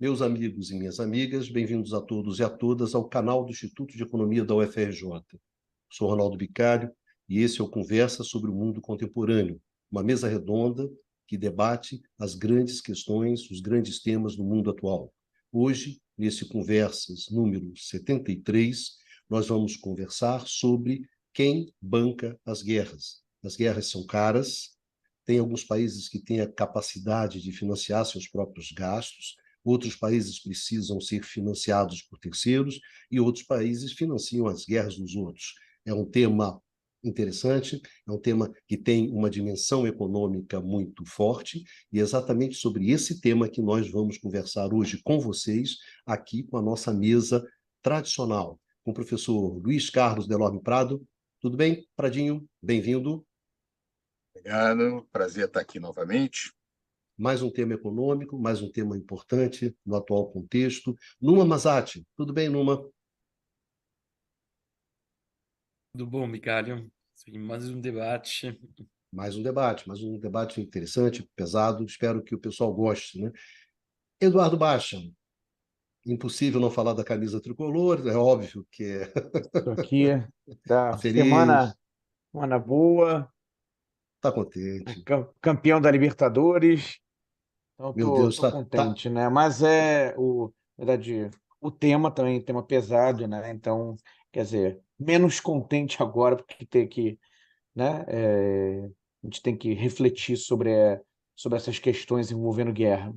Meus amigos e minhas amigas, bem-vindos a todos e a todas ao canal do Instituto de Economia da UFRJ. Sou Ronaldo Bicalho e esse é o Conversa sobre o Mundo Contemporâneo, uma mesa redonda que debate as grandes questões, os grandes temas do mundo atual. Hoje, nesse Conversas número 73, nós vamos conversar sobre quem banca as guerras. As guerras são caras, tem alguns países que têm a capacidade de financiar seus próprios gastos, outros países precisam ser financiados por terceiros e outros países financiam as guerras dos outros. É um tema interessante, é um tema que tem uma dimensão econômica muito forte e é exatamente sobre esse tema que nós vamos conversar hoje com vocês, aqui com a nossa mesa tradicional, com o professor Luiz Carlos Delorme Prado. Tudo bem, Pradinho? Bem-vindo. Obrigado, prazer estar aqui novamente. Mais um tema econômico, mais um tema importante no atual contexto. Numa Mazati, tudo bem, Numa? Tudo bom, Micalho? Sim, Mais um debate interessante, pesado. Espero que o pessoal goste, né? Eduardo Baixa, impossível não falar da camisa tricolor, é óbvio que é Estou aqui tá da feliz, semana boa, tá contente. campeão da Libertadores, então Meu Deus, tô tá. contente, né? Mas na verdade, o tema também, tema pesado, né? Então, quer dizer, menos contente agora porque tem que, né? A gente tem que refletir sobre essas questões envolvendo guerra.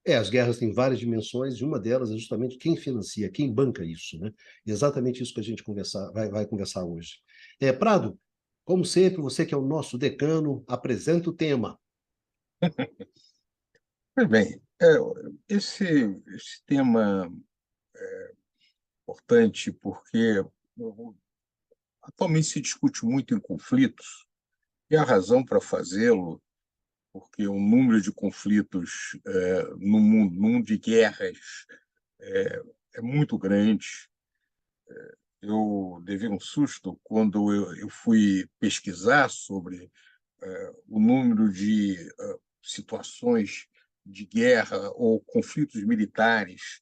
As guerras têm várias dimensões e uma delas é justamente quem financia, quem banca isso, né? Exatamente isso que a gente vai conversar hoje. Prado, como sempre, você que é o nosso decano, apresenta o tema. Pois bem, esse tema é importante porque atualmente se discute muito em conflitos, e a razão para fazê-lo, porque o número de conflitos no mundo de guerras, é muito grande. Eu levei um susto quando eu fui pesquisar sobre o número de situações de guerra ou conflitos militares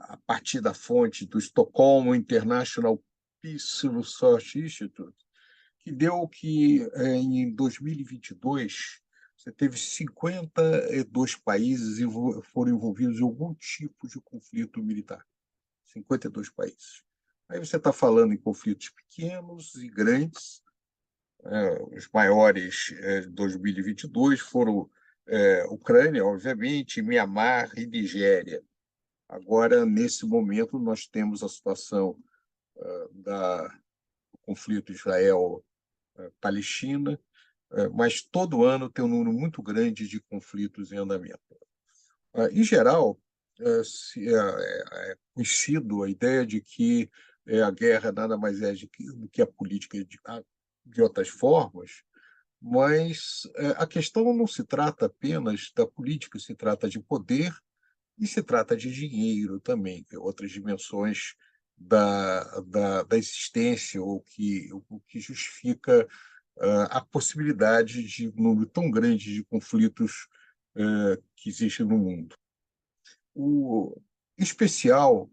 a partir da fonte do Stockholm International Peace Research Institute, que deu que em 2022 você teve 52 países foram envolvidos em algum tipo de conflito militar. 52 países. Aí você está falando em conflitos pequenos e grandes. Os maiores de 2022 foram Ucrânia, obviamente, Mianmar e Nigéria. Agora, nesse momento, nós temos a situação do conflito Israel-Palestina, mas todo ano tem um número muito grande de conflitos em andamento. Em geral, é conhecido a ideia de que a guerra nada mais é do que a política de outras formas, mas a questão não se trata apenas da política, se trata de poder e se trata de dinheiro também, que é outras dimensões da existência, o que justifica a possibilidade de um número tão grande de conflitos que existem no mundo. Em especial,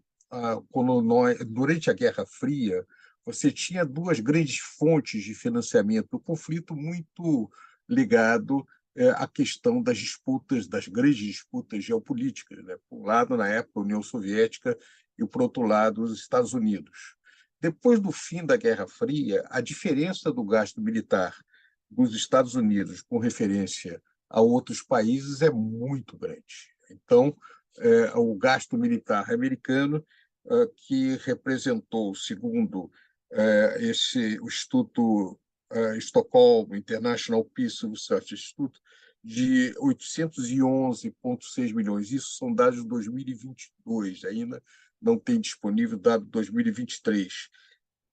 durante a Guerra Fria, você tinha duas grandes fontes de financiamento do conflito muito ligado à questão das disputas, das grandes disputas geopolíticas, né? Por um lado, na época, a União Soviética e, por outro lado, os Estados Unidos. Depois do fim da Guerra Fria, a diferença do gasto militar dos Estados Unidos com referência a outros países é muito grande. Então, o gasto militar americano, que representou, segundo o Instituto Stockholm International Peace Research Institute, de 811,6 milhões. Isso são dados de 2022, ainda não tem disponível dado de 2023.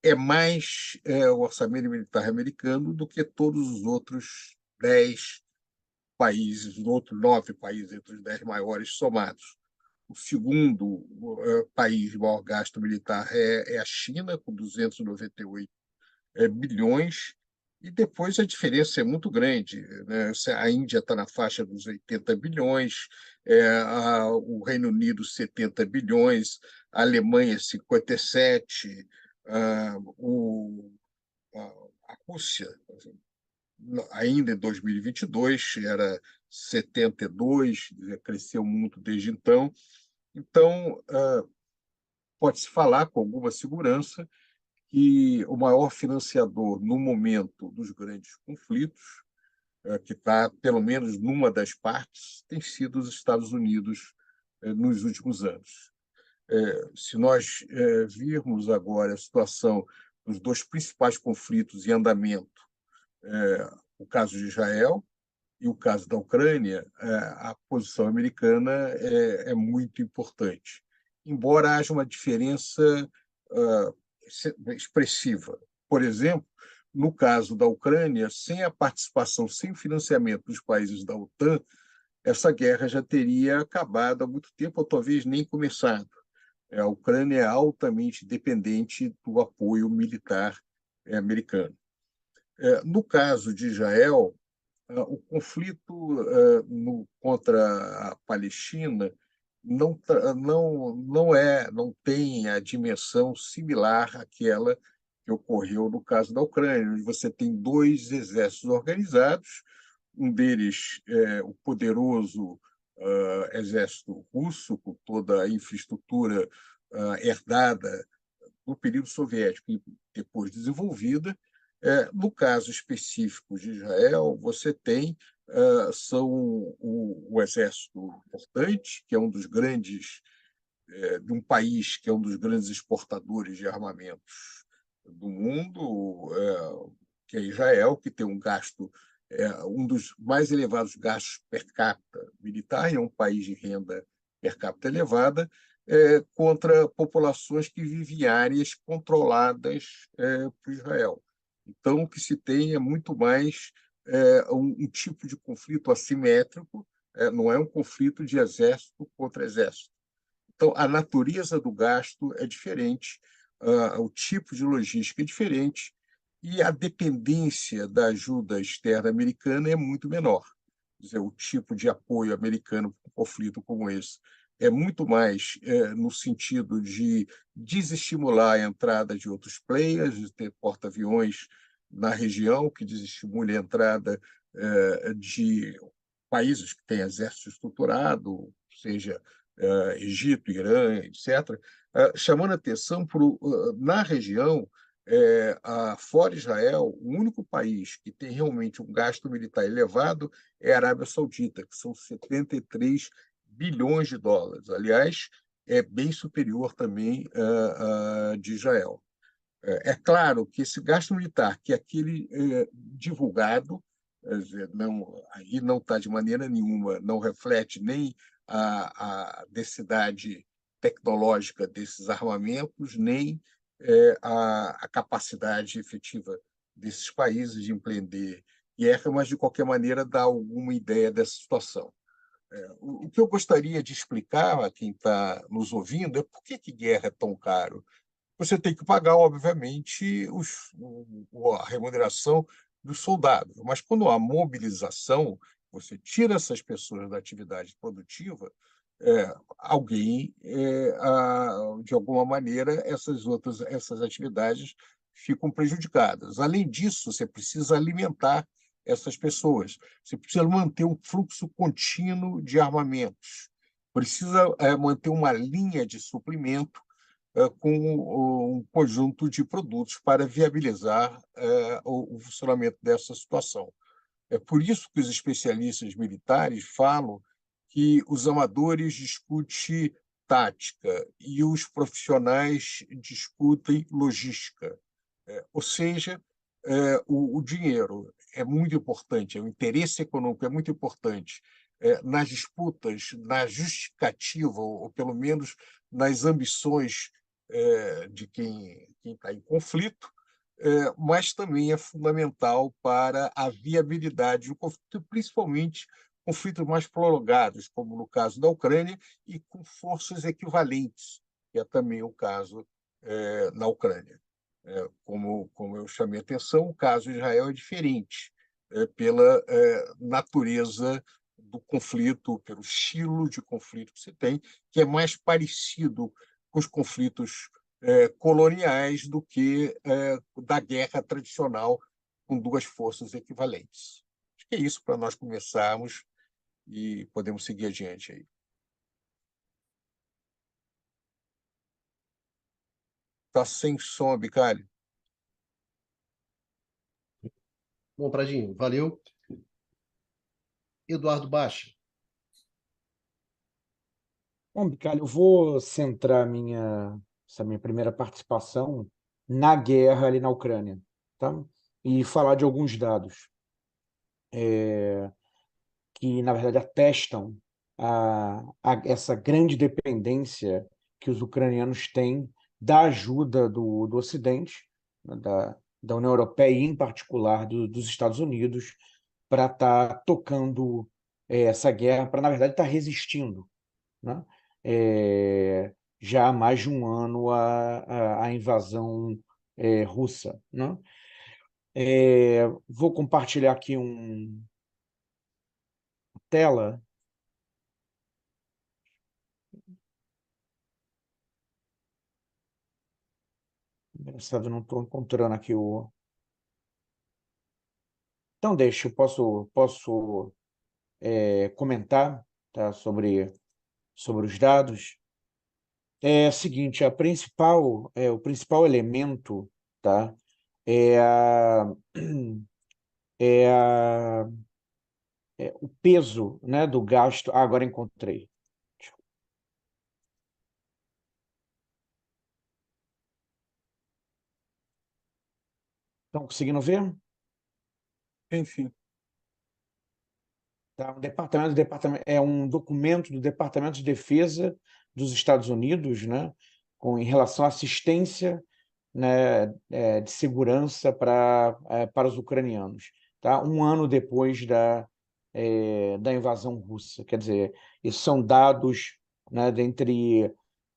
É mais o orçamento militar americano do que todos os outros 10 países, os outros 9 países entre os 10 maiores somados. O segundo país de maior gasto militar é a China, com 298 bilhões, E depois a diferença é muito grande, né? A Índia está na faixa dos 80 bilhões, o Reino Unido 70 bilhões, a Alemanha 57, ah, o, a Rússia, ainda em 2022, era 72, cresceu muito desde então. Então, pode-se falar com alguma segurança que o maior financiador no momento dos grandes conflitos, que está pelo menos numa das partes, tem sido os Estados Unidos nos últimos anos. Se nós virmos agora a situação dos dois principais conflitos em andamento, o caso de Israel e o caso da Ucrânia, a posição americana é muito importante, embora haja uma diferença expressiva. Por exemplo, no caso da Ucrânia, sem a participação, sem o financiamento dos países da OTAN, essa guerra já teria acabado há muito tempo, ou talvez nem começado. A Ucrânia é altamente dependente do apoio militar americano. No caso de Israel, o conflito contra a Palestina não tem a dimensão similar àquela que ocorreu no caso da Ucrânia, onde você tem dois exércitos organizados, um deles o poderoso exército russo, com toda a infraestrutura herdada do período soviético e depois desenvolvida. No caso específico de Israel, você tem o exército importante, que é um dos grandes, de um país que é um dos grandes exportadores de armamentos do mundo, que é Israel, que tem um gasto, um dos mais elevados gastos per capita militar, é um país de renda per capita elevada, contra populações que vivem em áreas controladas por Israel. Então, o que se tem é muito mais um tipo de conflito assimétrico, não é um conflito de exército contra exército. Então, a natureza do gasto é diferente, o tipo de logística é diferente e a dependência da ajuda externa americana é muito menor. Quer dizer, o tipo de apoio americano para um conflito como esse é muito mais no sentido de desestimular a entrada de outros players, de ter porta-aviões na região, que desestimule a entrada de países que têm exército estruturado, seja Egito, Irã, etc., chamando a atenção na região, fora Israel, o único país que tem realmente um gasto militar elevado é a Arábia Saudita, que são 73 bilhões de dólares. Aliás, é bem superior também de Israel. É claro que esse gasto militar, que é aquele divulgado, aí não está de maneira nenhuma, não reflete nem a densidade tecnológica desses armamentos, nem a capacidade efetiva desses países de empreender guerra, mas, de qualquer maneira, dá alguma ideia dessa situação. O que eu gostaria de explicar a quem está nos ouvindo é por que guerra é tão caro. Você tem que pagar, obviamente, a remuneração dos soldados, mas quando há mobilização, você tira essas pessoas da atividade produtiva, alguém, de alguma maneira, essas atividades ficam prejudicadas. Além disso, você precisa alimentar essas pessoas, você precisa manter um fluxo contínuo de armamentos, precisa manter uma linha de suprimento com um conjunto de produtos para viabilizar o funcionamento dessa situação. É por isso que os especialistas militares falam que os amadores discutem tática e os profissionais discutem logística. Ou seja, o dinheiro é muito importante, o interesse econômico é muito importante nas disputas, na justificativa, ou pelo menos nas ambições de quem está em conflito, mas também é fundamental para a viabilidade do conflito, principalmente conflitos mais prolongados, como no caso da Ucrânia, e com forças equivalentes, que é também o caso na Ucrânia. como eu chamei a atenção, o caso de Israel é diferente, pela natureza do conflito, pelo estilo de conflito que se tem, que é mais parecido com os conflitos coloniais do que da guerra tradicional com duas forças equivalentes. Acho que é isso para nós começarmos e podemos seguir adiante aí. Está sem som, Bicalho. Bom, Pradinho, valeu. Eduardo Baixa. Bom, Bicalho, eu vou centrar essa minha primeira participação na guerra ali na Ucrânia, tá? E falar de alguns dados que, na verdade, atestam essa grande dependência que os ucranianos têm da ajuda do Ocidente, né, da União Europeia e, em particular, dos Estados Unidos, para estar tocando essa guerra, para, na verdade, estar resistindo, né? Já há mais de um ano à invasão russa, né? Vou compartilhar aqui uma tela. Engraçado, eu não estou encontrando aqui o. Então, deixa, eu posso comentar, tá, sobre os dados. É o seguinte, o principal elemento, tá, é, a, é, a, é o peso, né, do gasto. Ah, agora encontrei. Estão conseguindo ver? Enfim, Tá? É um documento do Departamento de Defesa dos Estados Unidos, né, em relação à assistência, né, de segurança para os ucranianos, tá? Um ano depois da invasão russa. Quer dizer, esses são dados, né,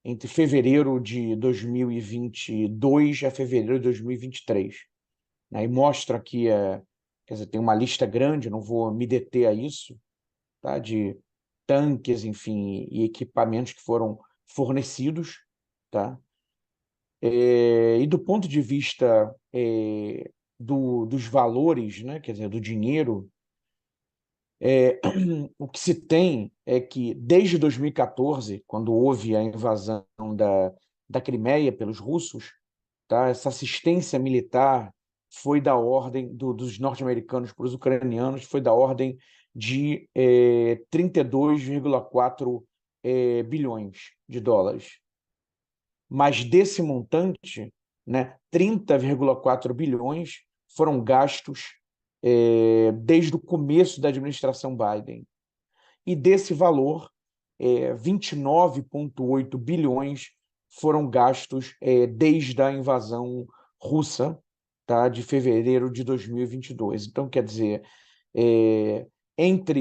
entre fevereiro de 2022 a fevereiro de 2023. Né, e mostra aqui, quer dizer, tem uma lista grande, não vou me deter a isso, tá? De tanques, enfim, e equipamentos que foram fornecidos, tá? E do ponto de vista dos valores, né? Quer dizer, do dinheiro, o que se tem é que desde 2014, quando houve a invasão da Crimeia pelos russos, tá? Essa assistência militar foi da ordem dos norte-americanos para os ucranianos, foi da ordem de 32,4 bilhões de dólares. Mas desse montante, né, 30,4 bilhões foram gastos desde o começo da administração Biden. E desse valor, 29,8 bilhões foram gastos desde a invasão russa, tá, de fevereiro de 2022. Então, quer dizer,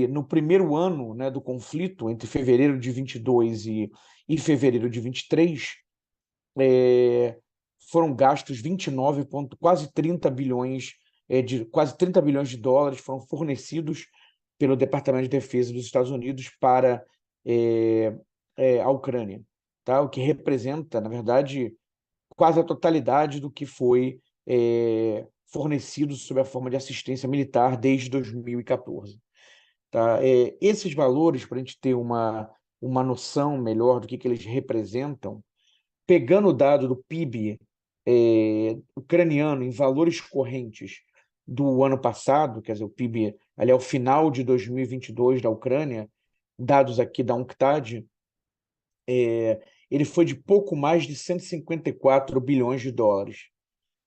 no primeiro ano, né, do conflito, entre fevereiro de 22 e fevereiro de 23, foram gastos 29, quase 30 bilhões quase 30 bilhões de dólares foram fornecidos pelo Departamento de Defesa dos Estados Unidos para a Ucrânia, tá? O que representa, na verdade, quase a totalidade do que foi fornecido sob a forma de assistência militar desde 2014. Tá? Esses valores, para a gente ter uma noção melhor do que eles representam, pegando o dado do PIB ucraniano em valores correntes do ano passado, quer dizer, o PIB ali ao final de 2022 da Ucrânia, dados aqui da UNCTAD, ele foi de pouco mais de 154 bilhões de dólares.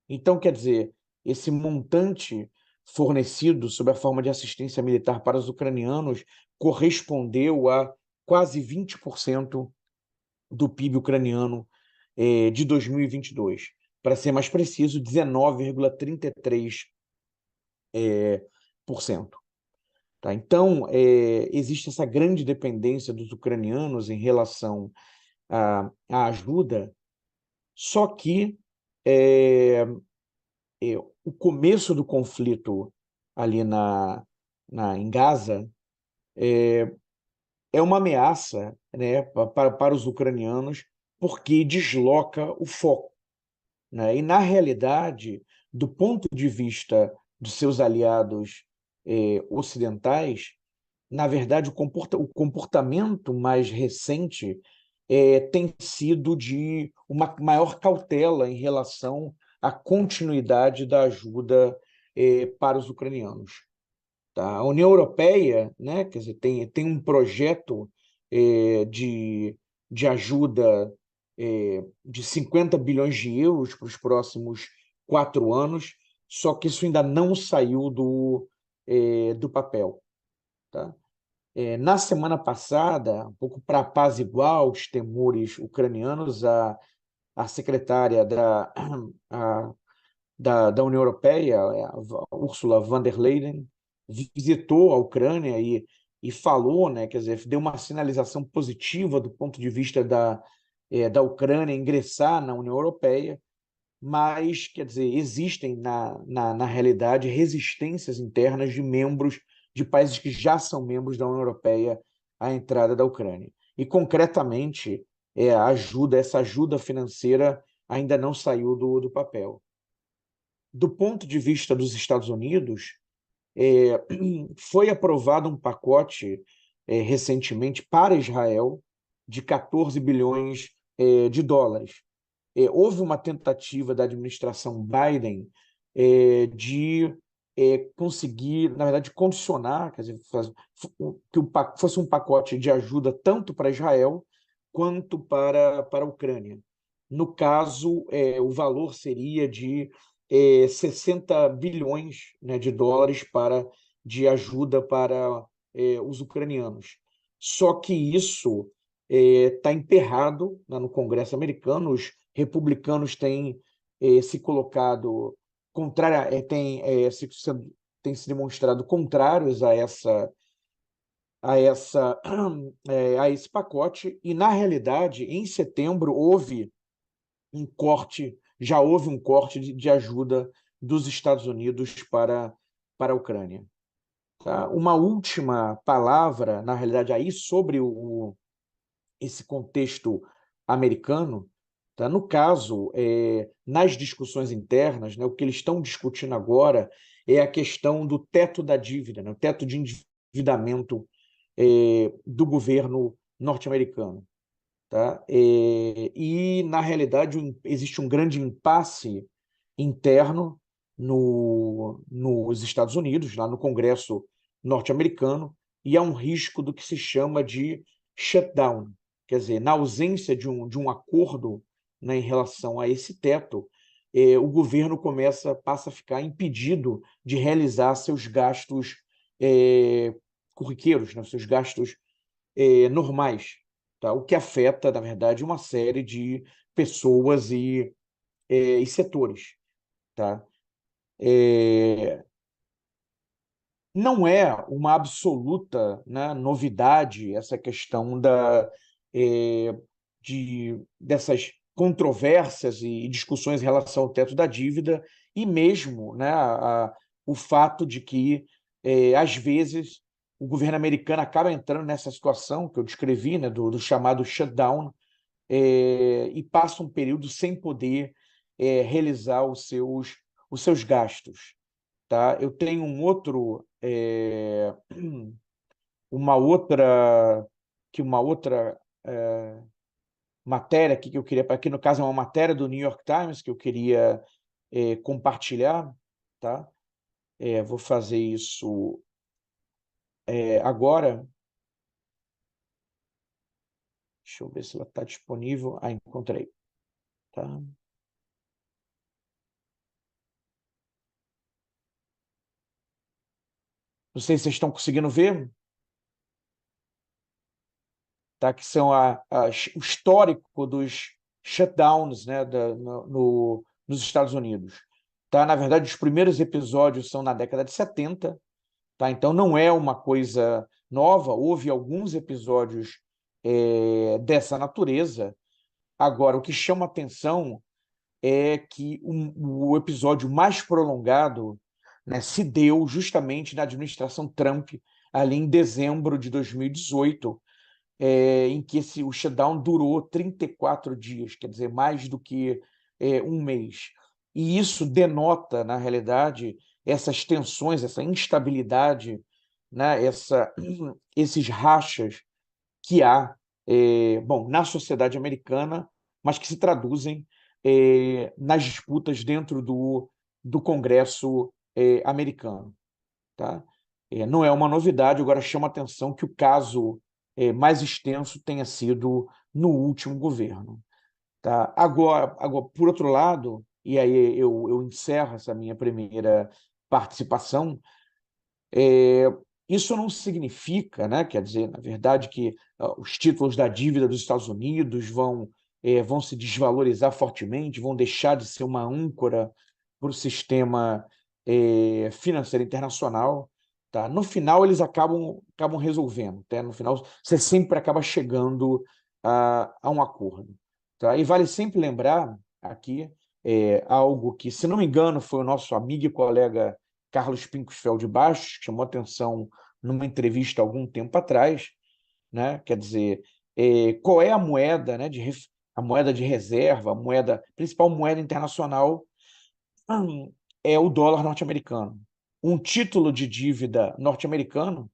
Então, quer dizer, esse montante fornecido sob a forma de assistência militar para os ucranianos correspondeu a quase 20% do PIB ucraniano de 2022. Para ser mais preciso, 19,33%. Tá? Então, existe essa grande dependência dos ucranianos em relação à ajuda, só que o começo do conflito ali em Gaza é uma ameaça, né, para os ucranianos, porque desloca o foco, né? E, na realidade, do ponto de vista dos seus aliados ocidentais, na verdade, o comportamento mais recente tem sido de uma maior cautela em relação à continuidade da ajuda para os ucranianos. Tá? A União Europeia, né, quer dizer, tem um projeto de ajuda de 50 bilhões de euros para os próximos 4 anos, só que isso ainda não saiu do papel. Tá? Na semana passada, um pouco para apaziguar os temores ucranianos, a secretária da União Europeia, a Ursula von der Leyen, visitou a Ucrânia e falou, né, quer dizer, deu uma sinalização positiva do ponto de vista da Ucrânia ingressar na União Europeia, mas, quer dizer, existem, na realidade, resistências internas de membros de países que já são membros da União Europeia à entrada da Ucrânia. E, concretamente, essa ajuda financeira ainda não saiu do papel. Do ponto de vista dos Estados Unidos, foi aprovado um pacote recentemente para Israel de 14 bilhões de dólares. Houve uma tentativa da administração Biden de conseguir, na verdade, condicionar, quer dizer, que fosse um pacote de ajuda tanto para Israel quanto para a Ucrânia. No caso, o valor seria de 60 bilhões, né, de dólares de ajuda para os ucranianos. Só que isso está emperrado, né, no Congresso americano. Os republicanos têm se colocado contrário, têm se demonstrado contrários a esse pacote, e, na realidade, em setembro já houve um corte de ajuda dos Estados Unidos para a Ucrânia. Tá? Uma última palavra, na realidade, aí sobre esse contexto americano. Tá? No caso, nas discussões internas, né, o que eles estão discutindo agora é a questão do teto da dívida, né, o teto de endividamento do governo norte-americano. Tá? E, na realidade, existe um grande impasse interno nos Estados Unidos, lá no Congresso norte-americano, e há um risco do que se chama de shutdown. Quer dizer, na ausência de um acordo, né, em relação a esse teto, o governo passa a ficar impedido de realizar seus gastos corriqueiros, né, seus gastos normais, tá? O que afeta, na verdade, uma série de pessoas e setores. Tá? Não é uma absoluta, né, novidade essa questão dessas controvérsias e discussões em relação ao teto da dívida, e mesmo, né, o fato de que, às vezes, o governo americano acaba entrando nessa situação que eu descrevi, né, do chamado shutdown, e passa um período sem poder realizar os seus gastos. Tá? Eu tenho uma outra matéria aqui que eu queria, aqui no caso é uma matéria do New York Times que eu queria compartilhar, tá? Vou fazer isso agora. Deixa eu ver se ela está disponível. Encontrei. Tá? Não sei se vocês estão conseguindo ver. Tá? Que são o histórico dos shutdowns, né, nos Estados Unidos. Tá? Na verdade, os primeiros episódios são na década de 70, tá? Então não é uma coisa nova, houve alguns episódios dessa natureza. Agora, o que chama atenção é que o episódio mais prolongado, né, se deu justamente na administração Trump, ali em dezembro de 2018, em que o shutdown durou 34 dias, quer dizer, mais do que um mês. E isso denota, na realidade, essas tensões, essa instabilidade, né, esses rachas que há, bom, na sociedade americana, mas que se traduzem nas disputas dentro do Congresso americano. Tá? Não é uma novidade, agora chama a atenção que o caso mais extenso tenha sido no último governo. Tá? Agora, por outro lado, e aí eu encerro essa minha primeira participação, isso não significa, né, quer dizer, na verdade, que os títulos da dívida dos Estados Unidos vão se desvalorizar fortemente, vão deixar de ser uma âncora para o sistema financeiro internacional. Tá? No final, eles acabam resolvendo. Tá? No final, você sempre acaba chegando a um acordo. Tá? E vale sempre lembrar aqui algo que, se não me engano, foi o nosso amigo e colega Carlos Pinkusfeld Bastos, que chamou atenção numa entrevista há algum tempo atrás, né? Quer dizer, qual é a moeda, né, a moeda de reserva, a principal moeda internacional é o dólar norte-americano. Um título de dívida norte-americano,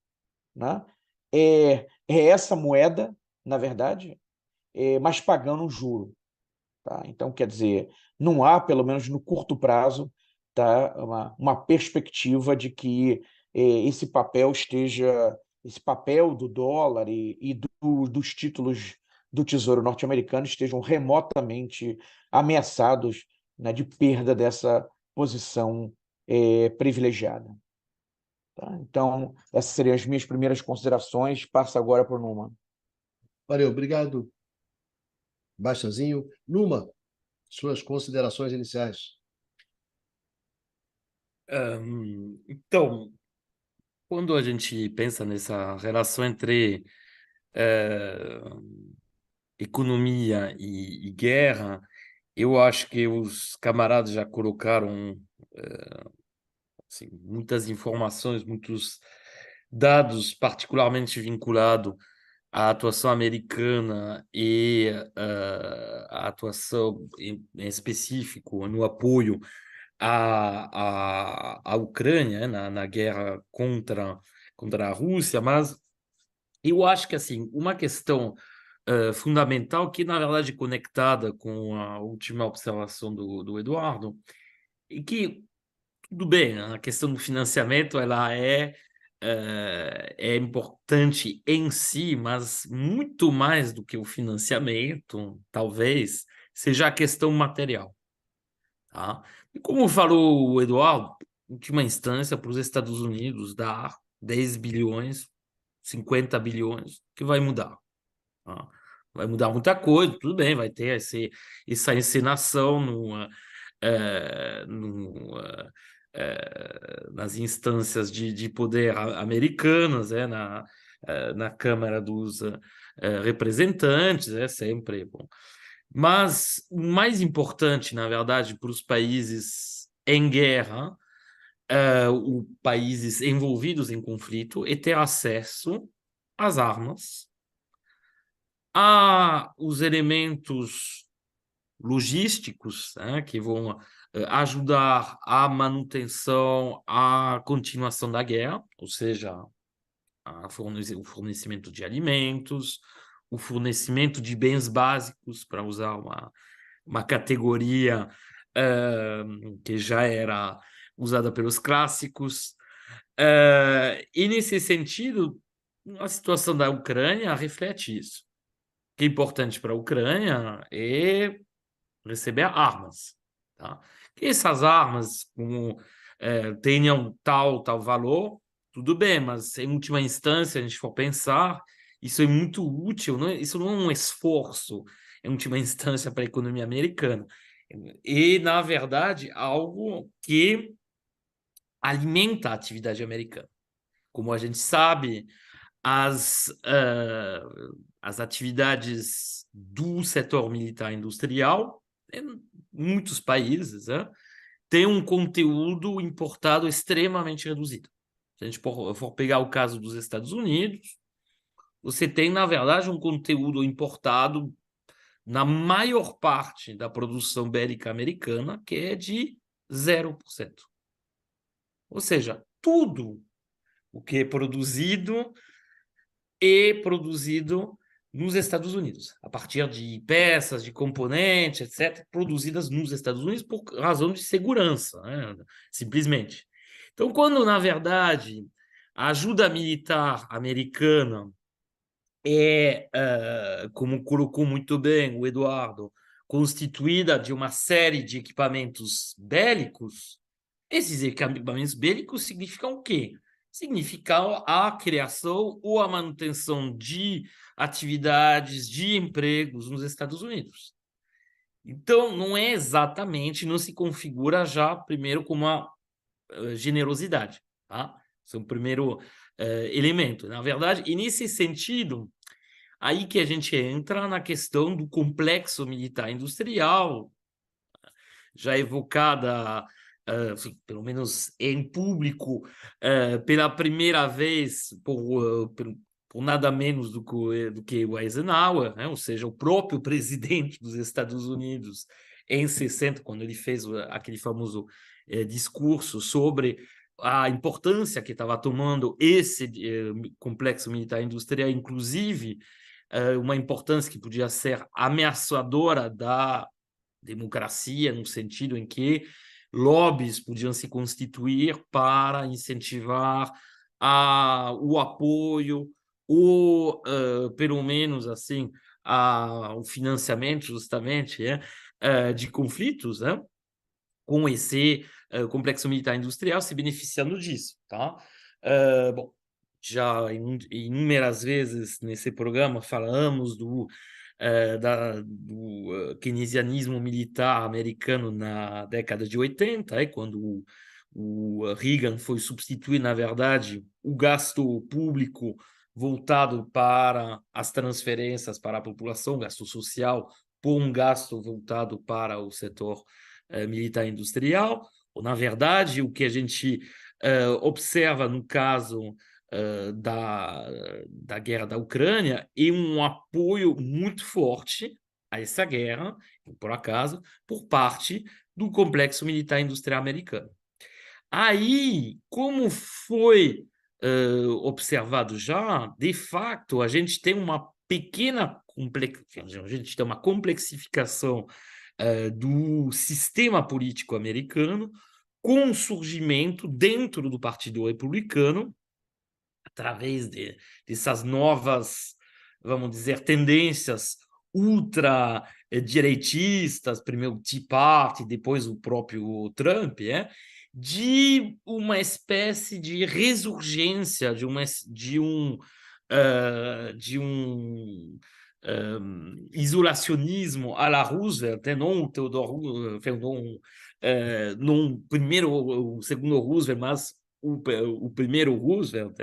né, é essa moeda, na verdade, mas pagando um juro. Tá? Então, quer dizer, não há, pelo menos no curto prazo, tá, uma perspectiva de que esse papel do dólar e dos títulos do Tesouro norte-americano estejam remotamente ameaçados, né, de perda dessa posição privilegiada. Tá? Então, essas seriam as minhas primeiras considerações. Passo agora para o Numa. Valeu, obrigado, Bastazinho. Numa, suas considerações iniciais. Então, quando a gente pensa nessa relação entre economia e guerra, eu acho que os camaradas já colocaram assim, muitas informações, muitos dados particularmente vinculados à atuação americana e à atuação em específico no apoio à Ucrânia, né, na guerra contra a Rússia, mas eu acho que assim uma questão fundamental que na verdade conectada com a última observação do Eduardo e que tudo bem, a questão do financiamento ela é importante em si, mas muito mais do que o financiamento, talvez, seja a questão material. Tá? E como falou o Eduardo, em última instância, para os Estados Unidos dar 10 bilhões, 50 bilhões, que vai mudar. Tá? Vai mudar muita coisa, tudo bem, vai ter essa encenação nas instâncias de poder americanas, na Câmara dos Representantes, é sempre bom. Mas o mais importante, na verdade, para os países em guerra, os países envolvidos em conflito, é ter acesso às armas, a os elementos logísticos, né, que vão ajudar à manutenção, à continuação da guerra, ou seja, o fornecimento de alimentos, o fornecimento de bens básicos, para usar uma categoria que já era usada pelos clássicos. E, nesse sentido, a situação da Ucrânia reflete isso. O que é importante para a Ucrânia é receber armas. Tá? Que essas armas tenham tal valor, tudo bem, mas em última instância, a gente for pensar, isso é muito útil, isso não é um esforço, em última instância, para a economia americana. E, na verdade, algo que alimenta a atividade americana. Como a gente sabe, as atividades do setor militar industrial em muitos países, tem um conteúdo importado extremamente reduzido. Se a gente for pegar o caso dos Estados Unidos, você tem, na verdade, um conteúdo importado na maior parte da produção bélica americana, que é de 0%. Ou seja, tudo o que é produzido nos Estados Unidos, a partir de peças, de componentes, etc., produzidas nos Estados Unidos por razão de segurança, né? Simplesmente. Então, quando, na verdade, a ajuda militar americana como colocou muito bem o Eduardo, constituída de uma série de equipamentos bélicos, esses equipamentos bélicos significam o quê? Significam a criação ou a manutenção de atividades, de empregos nos Estados Unidos. Então, não é exatamente, não se configura já primeiro como uma generosidade, tá? Esse é o primeiro elemento. Na verdade, e nesse sentido, aí que a gente entra na questão do complexo militar industrial, já evocada, pelo menos em público, pela primeira vez por nada menos do que o Eisenhower, né? Ou seja, o próprio presidente dos Estados Unidos, em 60, quando ele fez aquele famoso discurso sobre a importância que estava tomando esse complexo militar industrial, inclusive uma importância que podia ser ameaçadora da democracia, no sentido em que lobbies podiam se constituir para incentivar o apoio ou, pelo menos assim, o financiamento justamente de conflitos, né? Com esse complexo militar industrial se beneficiando disso, tá? Bom, já inúmeras vezes nesse programa falamos do keynesianismo militar americano na década de 80, quando o Reagan foi substituir, na verdade, o gasto público voltado para as transferências para a população, gasto social, por um gasto voltado para o setor militar industrial. Ou, na verdade, o que a gente observa no caso da guerra da Ucrânia e um apoio muito forte a essa guerra, por acaso, por parte do complexo militar industrial americano. Aí, como foi observado já, de fato, a gente tem uma complexificação do sistema político americano, com o surgimento dentro do Partido Republicano, através dessas novas, vamos dizer, tendências ultra-direitistas, primeiro o Tea Party, depois o próprio Trump, de uma espécie de ressurgência, de um isolacionismo à la Roosevelt, não o Theodore, não o segundo Roosevelt, mas o primeiro Roosevelt,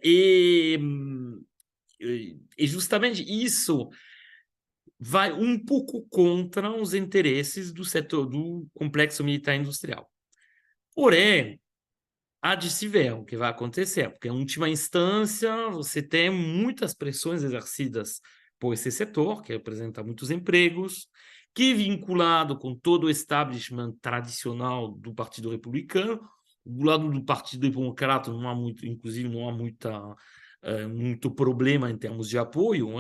e justamente isso vai um pouco contra os interesses do setor do complexo militar industrial. Porém, há de se ver o que vai acontecer, porque, em última instância, você tem muitas pressões exercidas por esse setor, que representa muitos empregos, que, vinculado com todo o establishment tradicional do Partido Republicano, do lado do Partido Democrata não há muito, inclusive, não há muito problema em termos de apoio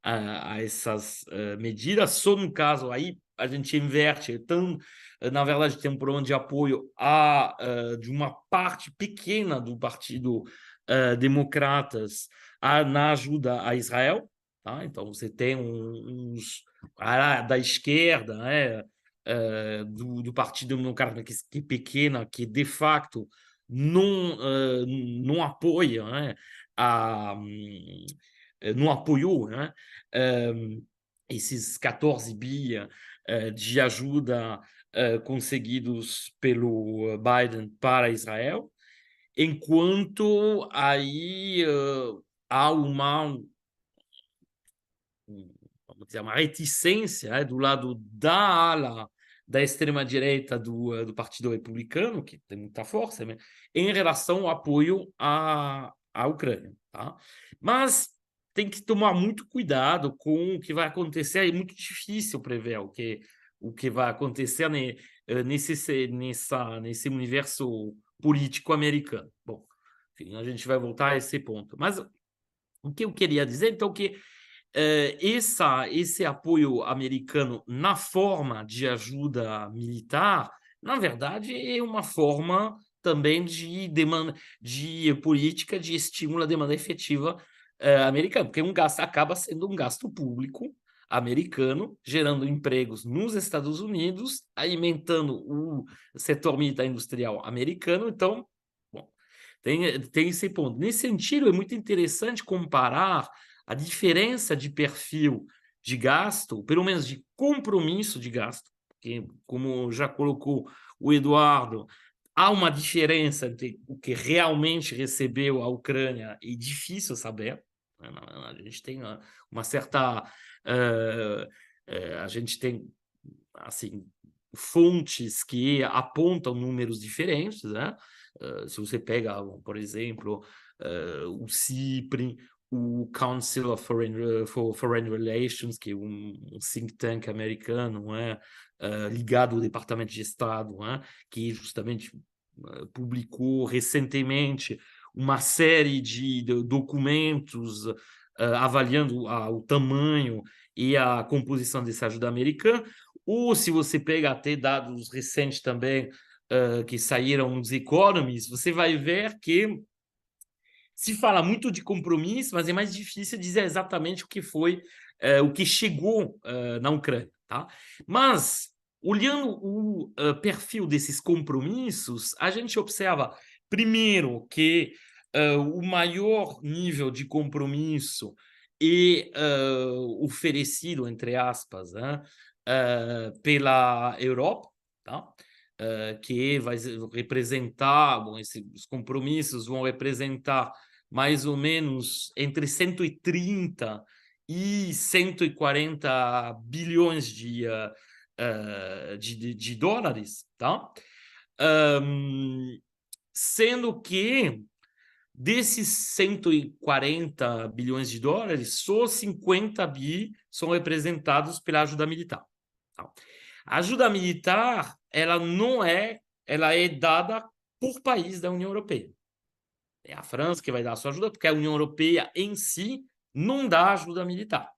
a essas medidas. Só no caso aí a gente inverte, então, na verdade, tem um problema de apoio de uma parte pequena do Partido Democratas na ajuda a Israel. Tá? Então, você tem da esquerda, do Partido Democrata, que é pequena, que de facto não apoia, não apoiou esses 14 bi de ajuda conseguidos pelo Biden para Israel, enquanto aí há dizer, uma reticência do lado da ala da extrema-direita do Partido Republicano, que tem muita força, né, em relação ao apoio à Ucrânia. Tá? Mas tem que tomar muito cuidado com o que vai acontecer, é muito difícil prever o que vai acontecer nesse universo político americano. Bom, enfim, a gente vai voltar a esse ponto. Mas o que eu queria dizer, então, que esse apoio americano na forma de ajuda militar, na verdade, é uma forma também de demanda, de política de estímulo à demanda efetiva americana, porque acaba sendo um gasto público americano, gerando empregos nos Estados Unidos, alimentando o setor militar industrial americano. Então, bom, tem esse ponto. Nesse sentido, é muito interessante comparar a diferença de perfil de gasto, pelo menos de compromisso de gasto, que, como já colocou o Eduardo, há uma diferença entre o que realmente recebeu a Ucrânia, e difícil saber. A gente tem uma certa... a gente tem, assim, fontes que apontam números diferentes, né? Se você pega, por exemplo, o CIPRI, o Council of Foreign Relations, que é um think tank americano, ligado ao Departamento de Estado, que justamente publicou recentemente uma série de documentos avaliando o tamanho e a composição dessa ajuda americana. Ou, se você pega até dados recentes também, que saíram nos Economists, você vai ver que se fala muito de compromisso, mas é mais difícil dizer exatamente o que foi, o que chegou na Ucrânia. Tá? Mas, olhando o perfil desses compromissos, a gente observa, primeiro, que o maior nível de compromisso é oferecido, entre aspas, pela Europa, tá? Que vai representar, bom, esses compromissos vão representar mais ou menos entre 130 e 140 bilhões de dólares, tá? Sendo que desses 140 bilhões de dólares, só 50 bi são representados pela ajuda militar. Tá? A ajuda militar, ela é dada por país da União Europeia. É a França que vai dar a sua ajuda, porque a União Europeia em si não dá ajuda militar,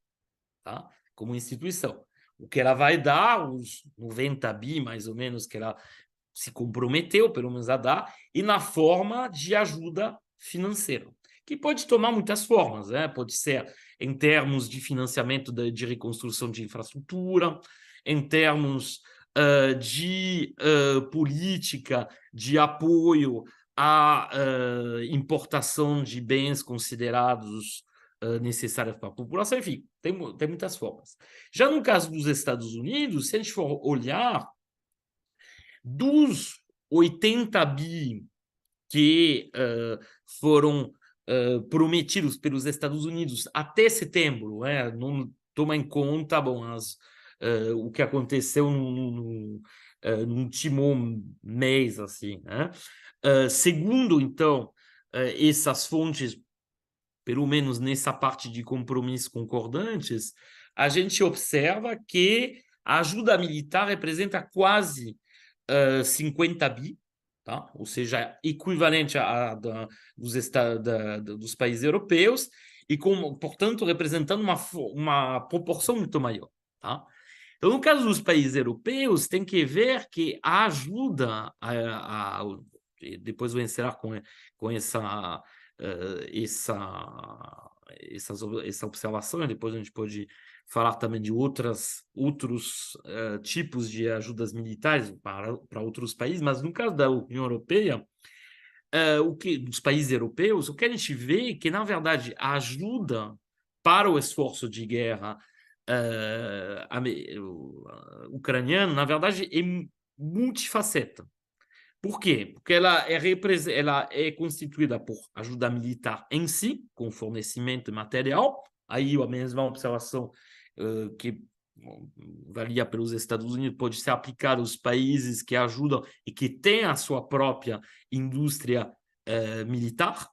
tá? Como instituição. O que ela vai dar, os 90 bi mais ou menos que ela se comprometeu, pelo menos, a dar, e na forma de ajuda financeira, que pode tomar muitas formas, pode ser em termos de financiamento de reconstrução de infraestrutura, em termos de política de apoio à importação de bens considerados necessários para a população, enfim, tem muitas formas. Já no caso dos Estados Unidos, se a gente for olhar, dos 80 bi que foram prometidos pelos Estados Unidos até setembro, não toma em conta, bom, o que aconteceu no último mês, assim, segundo, então, essas fontes, pelo menos nessa parte de compromissos concordantes, a gente observa que a ajuda militar representa quase 50 bi, tá? Ou seja, equivalente dos países europeus, e, portanto, representando uma proporção muito maior. Tá? Então, no caso dos países europeus, tem que ver que a ajuda, depois vou encerrar com essa observação, e depois a gente pode falar também de outros tipos de ajudas militares para outros países, mas no caso da União Europeia, dos países europeus, o que a gente vê é que, na verdade, a ajuda para o esforço de guerra ucraniano, na verdade, é multifaceta. Por quê? Porque ela é constituída por ajuda militar em si, com fornecimento material, aí a mesma observação que varia pelos Estados Unidos, pode ser aplicado aos países que ajudam e que têm a sua própria indústria militar.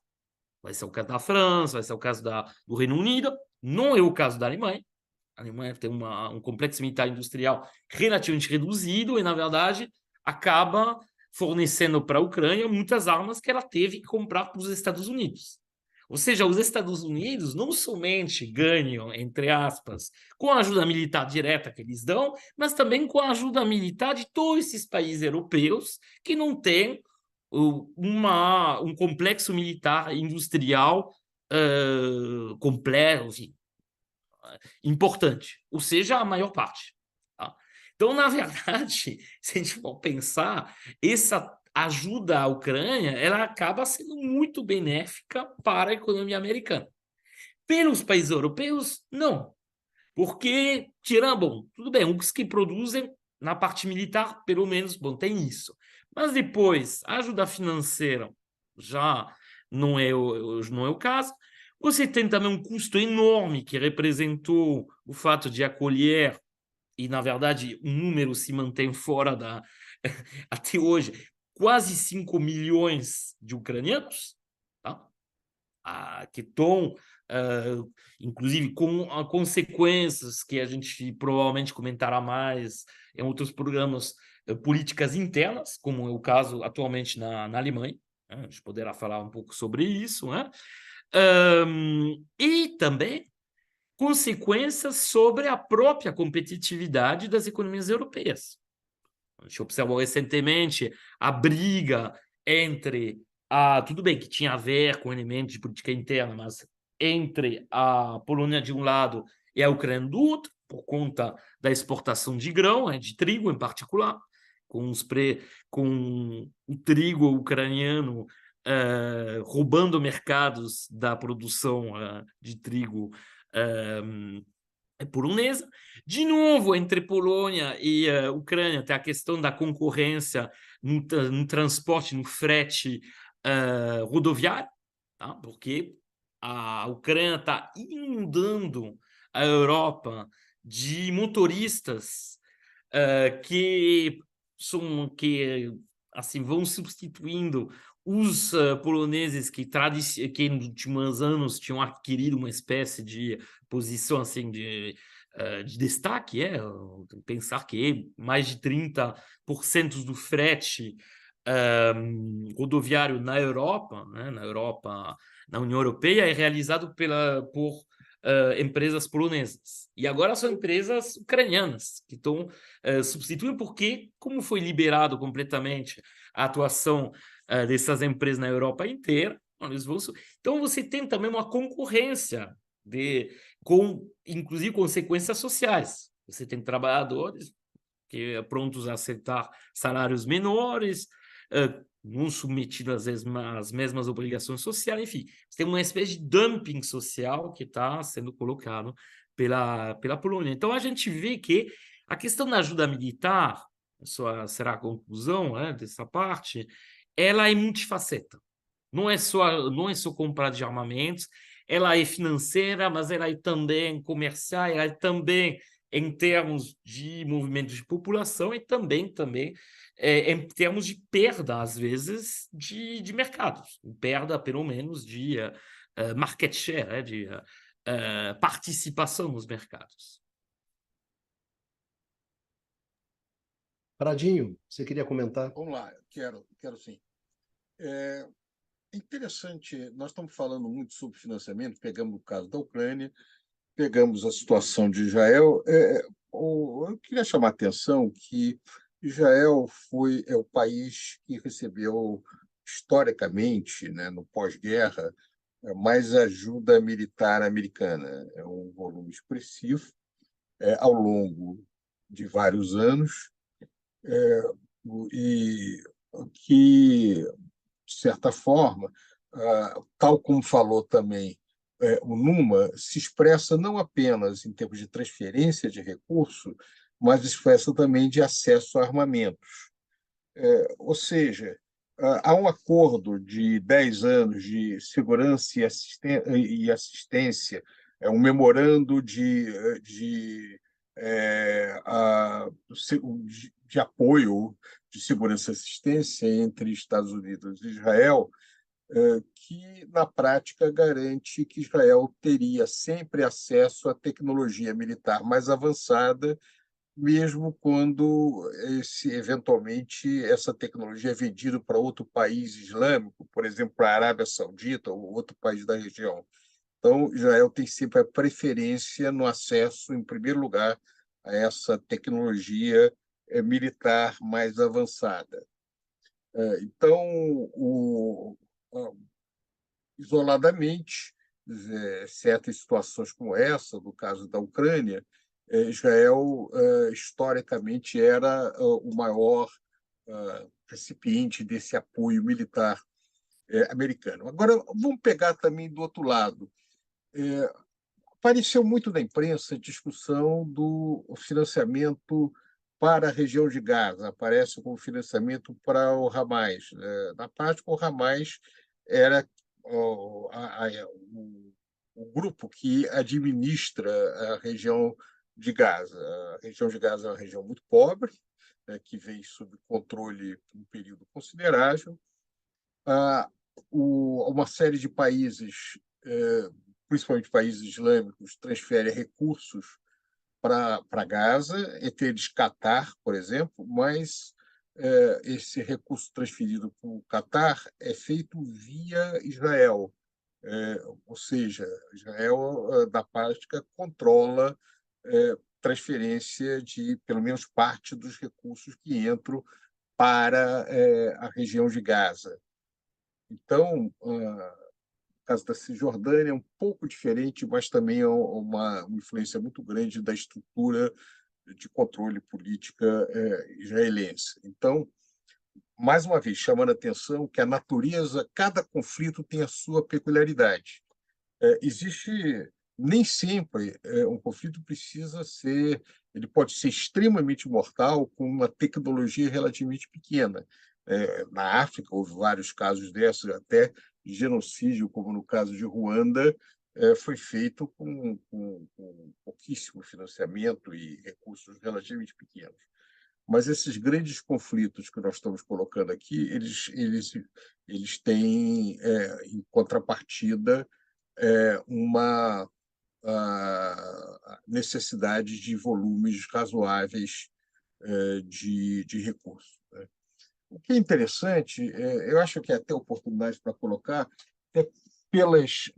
Vai ser o caso da França, vai ser o caso do Reino Unido, não é o caso da Alemanha. A Alemanha tem um complexo militar industrial relativamente reduzido e, na verdade, acaba fornecendo para a Ucrânia muitas armas que ela teve que comprar para os Estados Unidos. Ou seja, os Estados Unidos não somente ganham, entre aspas, com a ajuda militar direta que eles dão, mas também com a ajuda militar de todos esses países europeus que não têm um complexo militar industrial completo, enfim, importante, ou seja, a maior parte. Tá? Então, na verdade, se a gente for pensar, essa ajuda à Ucrânia, ela acaba sendo muito benéfica para a economia americana. Pelos países europeus, não. Porque, bom, tudo bem, os que produzem na parte militar, pelo menos, bom, tem isso. Mas depois, a ajuda financeira já não é o caso. Você tem também um custo enorme que representou o fato de acolher, e, na verdade, o número se mantém fora até hoje, quase 5 milhões de ucranianos, tá? Que estão, inclusive, com consequências que a gente provavelmente comentará mais em outros programas, políticas internas, como é o caso atualmente na Alemanha. A gente poderá falar um pouco sobre isso, né? E também consequências sobre a própria competitividade das economias europeias. A gente observou recentemente a briga entre tudo bem que tinha a ver com elementos de política interna, mas entre a Polônia de um lado e a Ucrânia do outro, por conta da exportação de grão, de trigo em particular, com o trigo ucraniano roubando mercados da produção de trigo polonesa. De novo, entre Polônia e Ucrânia, tem a questão da concorrência no transporte, no frete rodoviário, tá? Porque a Ucrânia está inundando a Europa de motoristas que assim, vão substituindo os poloneses que nos últimos anos tinham adquirido uma espécie de posição assim de destaque, pensar que mais de 30% do frete rodoviário na Europa, né, na União Europeia, é realizado por empresas polonesas. E agora são empresas ucranianas que estão substituindo, porque, como foi liberado completamente a atuação dessas empresas na Europa inteira, então você tem também uma concorrência inclusive consequências sociais. Você tem trabalhadores que prontos a aceitar salários menores, não submetidos às mesmas obrigações sociais, enfim, você tem uma espécie de dumping social que está sendo colocado pela Polônia. Então, a gente vê que a questão da ajuda militar, será a conclusão dessa parte, ela é multifaceta. Não é só compra de armamentos, ela é financeira, mas ela é também comercial, ela é também em termos de movimento de população e também em termos de perda, às vezes, de mercados. Perda, pelo menos, de market share, de participação nos mercados. Pradinho, você queria comentar? Vamos lá, quero sim. É interessante, nós estamos falando muito sobre financiamento, pegamos o caso da Ucrânia, pegamos a situação de Israel. Eu queria chamar a atenção que Israel é o país que recebeu, historicamente, né, no pós-guerra, mais ajuda militar americana. É um volume expressivo, ao longo de vários anos, e que, de certa forma, tal como falou também o Numa, se expressa não apenas em termos de transferência de recursos, mas expressa também de acesso a armamentos. Ou seja, há um acordo de 10 anos de segurança e assistência um memorando de apoio, de segurança e assistência entre Estados Unidos e Israel, que, na prática, garante que Israel teria sempre acesso à tecnologia militar mais avançada, mesmo quando eventualmente essa tecnologia é vendida para outro país islâmico, por exemplo, para a Arábia Saudita ou outro país da região. Então, Israel tem sempre a preferência no acesso, em primeiro lugar, a essa tecnologia militar mais avançada. Então, isoladamente, certas situações como essa, no caso da Ucrânia, Israel historicamente era o maior recipiente desse apoio militar americano. Agora, vamos pegar também do outro lado. Apareceu muito na imprensa a discussão do financiamento para a região de Gaza, aparece como financiamento para o Hamas. Na prática, o Hamas era o grupo que administra a região de Gaza. A região de Gaza é uma região muito pobre, que vem sob controle por um período considerável. Uma série de países, principalmente países islâmicos, transferem recursos para Gaza, entre eles Catar, por exemplo, mas esse recurso transferido para o Catar é feito via Israel. Ou seja, Israel, na prática, controla transferência de, pelo menos, parte dos recursos que entram para a região de Gaza. Então, o caso da Cisjordânia é um pouco diferente, mas também é uma influência muito grande da estrutura de controle política israelense. Então, mais uma vez, chamando a atenção que a natureza, cada conflito tem a sua peculiaridade. Existe, nem sempre, um conflito precisa ser, ele pode ser extremamente mortal com uma tecnologia relativamente pequena. Na África, houve vários casos desses, até genocídio, como no caso de Ruanda, foi feito com pouquíssimo financiamento e recursos relativamente pequenos. Mas esses grandes conflitos que nós estamos colocando aqui, eles têm, em contrapartida, uma necessidade de volumes razoáveis de recursos. O que é interessante, eu acho que é até oportunidade para colocar, é pelos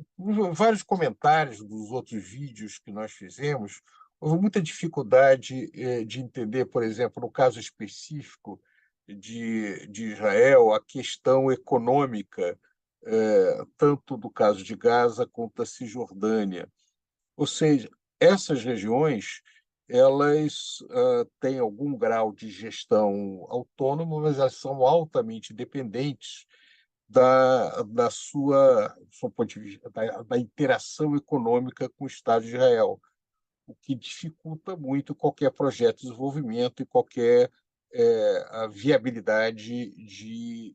vários comentários dos outros vídeos que nós fizemos, houve muita dificuldade de entender, por exemplo, no caso específico de Israel, a questão econômica, tanto do caso de Gaza quanto da Cisjordânia. Ou seja, essas regiões elas têm algum grau de gestão autônoma, mas elas são altamente dependentes da sua, do seu ponto de vista, da interação econômica com o Estado de Israel, o que dificulta muito qualquer projeto de desenvolvimento e qualquer a viabilidade de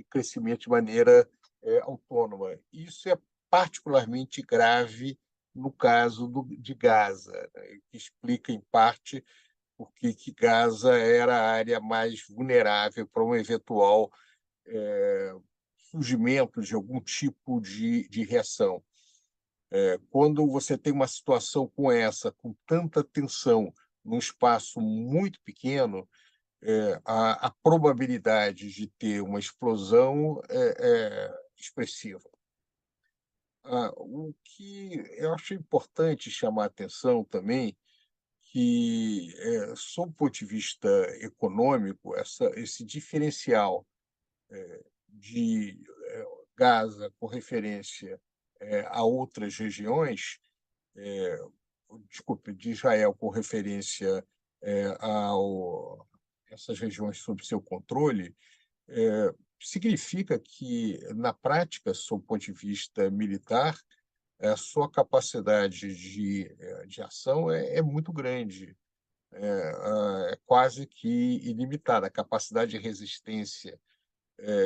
crescimento de maneira autônoma. Isso é particularmente grave no caso de Gaza, né, que explica, em parte, por que Gaza era a área mais vulnerável para um eventual surgimento de algum tipo de reação. Quando você tem uma situação com essa, com tanta tensão, num espaço muito pequeno, a probabilidade de ter uma explosão é expressiva. O que eu acho importante chamar a atenção também, que, sob o ponto de vista econômico, esse diferencial de Gaza com referência a outras regiões, desculpe, de Israel com referência a essas regiões sob seu controle, significa que, na prática, sob o ponto de vista militar, a sua capacidade de ação é muito grande, é quase que ilimitada. A capacidade de resistência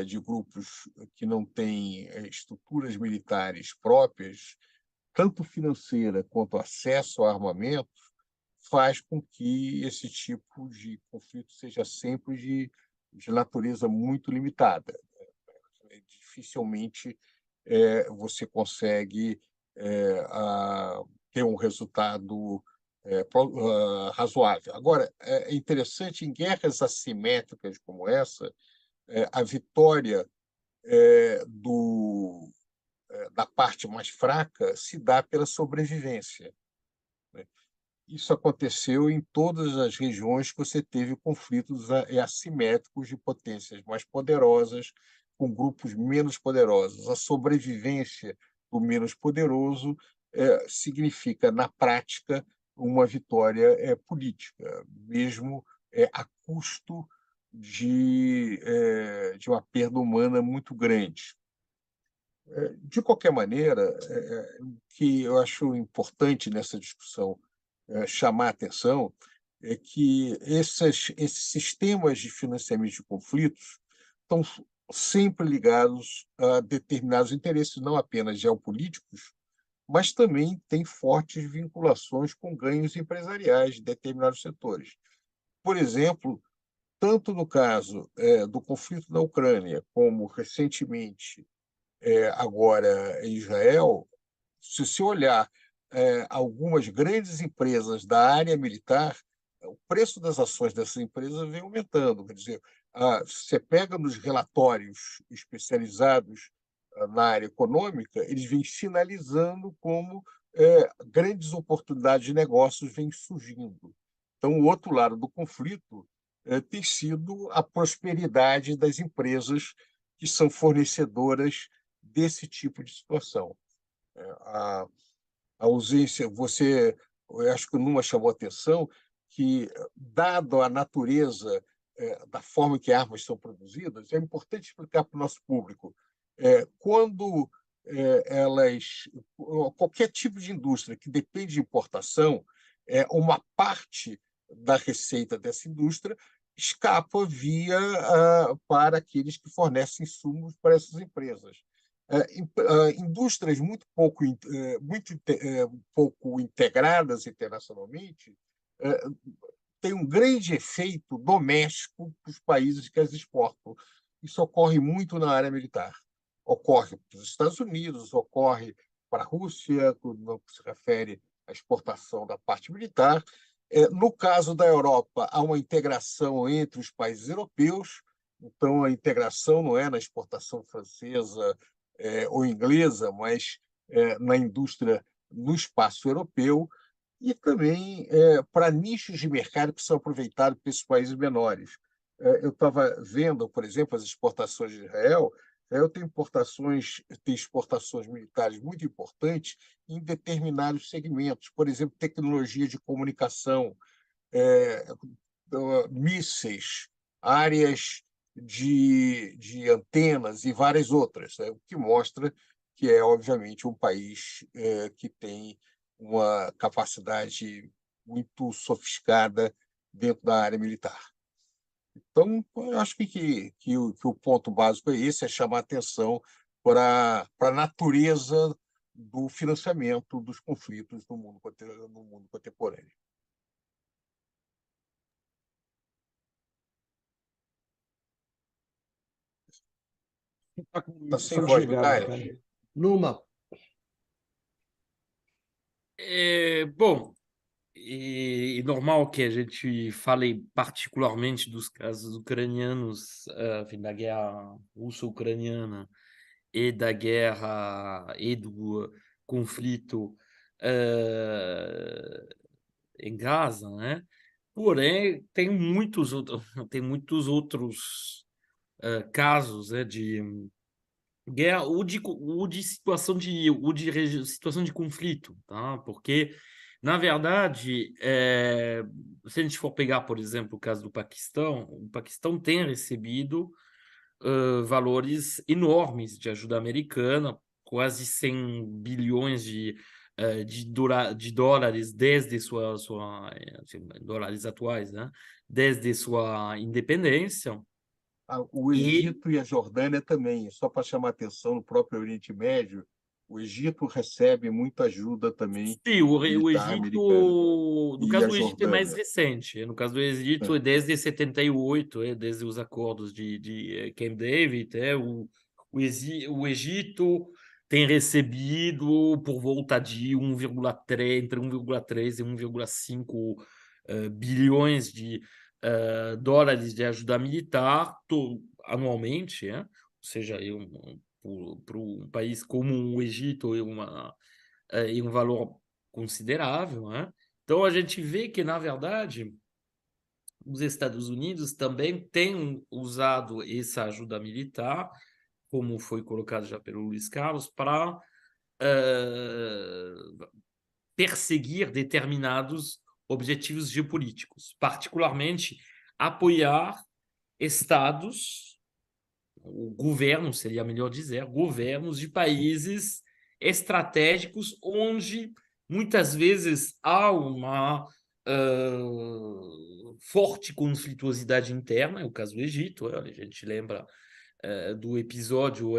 de grupos que não têm estruturas militares próprias tanto financeira quanto acesso a armamentos, faz com que esse tipo de conflito seja sempre de natureza muito limitada. Dificilmente você consegue ter um resultado razoável. Agora, é interessante, em guerras assimétricas como essa, a vitória da parte mais fraca se dá pela sobrevivência, né? Isso aconteceu em todas as regiões que você teve conflitos assimétricos de potências mais poderosas com grupos menos poderosos. A sobrevivência do menos poderoso significa, na prática, uma vitória política, mesmo a custo de uma perda humana muito grande. De qualquer maneira, o que eu acho importante nessa discussão chamar a atenção é que esses sistemas de financiamento de conflitos estão sempre ligados a determinados interesses, não apenas geopolíticos, mas também têm fortes vinculações com ganhos empresariais de determinados setores. Por exemplo, tanto no caso do conflito da Ucrânia, como recentemente agora em Israel, se você olhar algumas grandes empresas da área militar, o preço das ações dessas empresas vem aumentando. Quer dizer, você pega nos relatórios especializados na área econômica, eles vêm sinalizando como grandes oportunidades de negócios vêm surgindo. Então, o outro lado do conflito tem sido a prosperidade das empresas que são fornecedoras desse tipo de situação. A ausência, eu acho que o Numa chamou a atenção que, dado a natureza da forma que armas são produzidas, é importante explicar para o nosso público. Quando qualquer tipo de indústria que depende de importação, uma parte da receita dessa indústria escapa para aqueles que fornecem insumos para essas empresas. Indústrias muito pouco integradas internacionalmente têm um grande efeito doméstico para os países que as exportam. Isso ocorre muito na área militar. Ocorre para os Estados Unidos, ocorre para a Rússia, no que se refere à exportação da parte militar. No caso da Europa, há uma integração entre os países europeus, então a integração não é na exportação francesa ou inglesa, mas na indústria no espaço europeu, e também para nichos de mercado que são aproveitados por esses países menores. Eu estava vendo, por exemplo, as exportações de Israel. Israel tem exportações militares muito importantes em determinados segmentos, por exemplo, tecnologia de comunicação, mísseis, áreas de antenas e várias outras, né? O que mostra que é, obviamente, um país que tem uma capacidade muito sofisticada dentro da área militar. Então, eu acho que o ponto básico é esse, é chamar a atenção para a natureza do financiamento dos conflitos no mundo contemporâneo. Está com Está sem som voz, desligado, Caio? cara. Numa, Bom, é normal que a gente fale particularmente dos casos ucranianos, enfim, da guerra russo-ucraniana e da guerra e do conflito em Gaza, né? Porém, tem muitos outros casos, né, de guerra ou de situação de conflito, tá? Porque, na verdade, se a gente for pegar, por exemplo, o caso do Paquistão, o Paquistão tem recebido valores enormes de ajuda americana, quase 100 bilhões de dólares desde dólares atuais, né? Desde sua independência. O E Egito e a Jordânia também, só para chamar a atenção, no próprio Oriente Médio, O Egito recebe muita ajuda também Sim, o militar americana. Egito, no E caso a do Egito é mais Jordânia. recente. No caso do Egito é desde 78, desde os acordos de Camp David, o Egito tem recebido por volta de 1,3, entre 1,3 e 1,5 bilhões de dólares de ajuda militar anualmente, ou seja, para um país como o Egito e um valor considerável, né? Então a gente vê que, na verdade, os Estados Unidos também têm usado essa ajuda militar, como foi colocado já pelo Luiz Carlos, para perseguir determinados objetivos geopolíticos, particularmente apoiar estados, o governo, seria melhor dizer, governos de países estratégicos onde muitas vezes há uma forte conflituosidade interna, é o caso do Egito, a gente lembra do episódio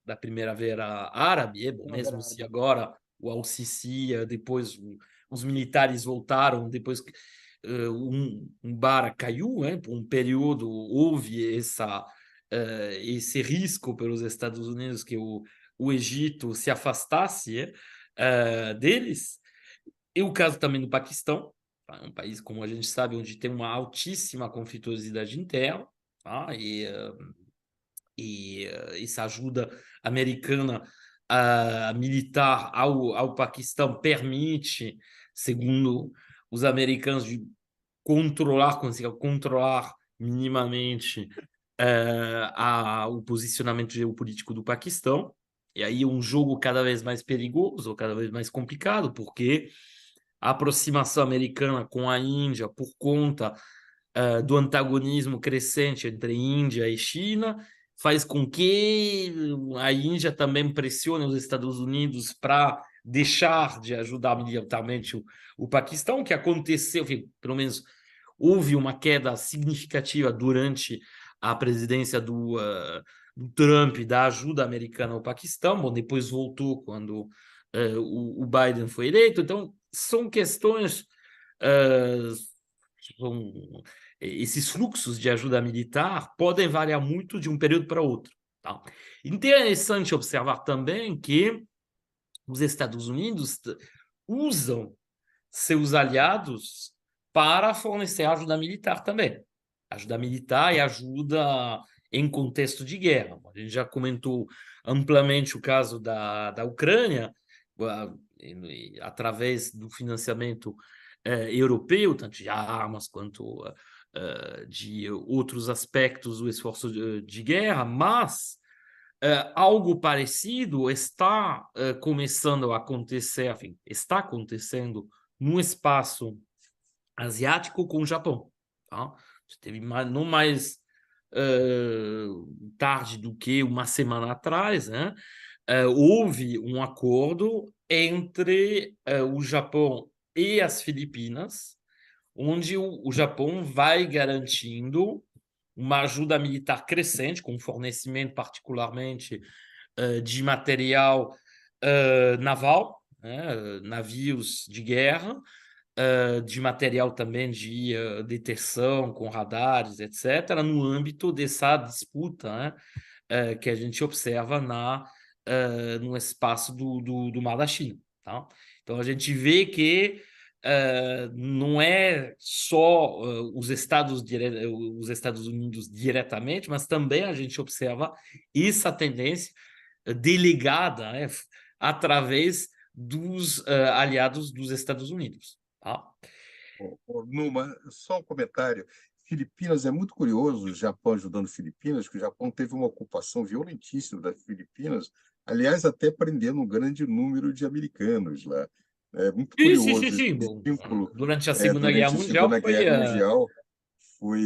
da Primavera Árabe, bom, mesmo se agora o Al-Sisi, depois os militares voltaram, depois que Mubarak caiu, por um período houve esse risco pelos Estados Unidos que o Egito se afastasse deles. E o caso também do Paquistão, tá? Um país, como a gente sabe, onde tem uma altíssima conflituosidade interna, tá? E essa ajuda americana militar ao Paquistão permite, segundo os americanos, conseguir controlar minimamente o posicionamento geopolítico do Paquistão. E aí um jogo cada vez mais perigoso, cada vez mais complicado, porque a aproximação americana com a Índia, por conta do antagonismo crescente entre Índia e China, faz com que a Índia também pressione os Estados Unidos para deixar de ajudar militarmente o Paquistão, que aconteceu, enfim, pelo menos houve uma queda significativa durante a presidência do Trump da ajuda americana ao Paquistão. Bom, depois voltou quando o Biden foi eleito. Então, são questões, esses fluxos de ajuda militar podem variar muito de um período para outro. Tá? Interessante observar também que os Estados Unidos usam seus aliados para fornecer ajuda militar também. Ajuda militar e ajuda em contexto de guerra. A gente já comentou amplamente o caso da Ucrânia, através do financiamento europeu, tanto de armas quanto de outros aspectos do esforço de guerra, mas algo parecido está começando a acontecer, enfim, está acontecendo no espaço asiático com o Japão. Tá? Teve não mais tarde do que uma semana atrás, né? Houve um acordo entre o Japão e as Filipinas, onde o Japão vai garantindo uma ajuda militar crescente, com fornecimento particularmente de material naval, né, navios de guerra, de material também de detecção com radares, etc., no âmbito dessa disputa, né, que a gente observa no espaço do Mar da China. Tá? Então, a gente vê que não é só os Estados Unidos diretamente, mas também a gente observa essa tendência delegada, né, através dos aliados dos Estados Unidos. Tá? Numa, só um comentário. Filipinas é muito curioso, o Japão ajudando Filipinas, que o Japão teve uma ocupação violentíssima das Filipinas, aliás, até prendendo um grande número de americanos lá. É muito curioso esse Sim. Bom, vínculo. durante a Segunda Guerra Durante a Mundial Segunda Guerra Mundial foi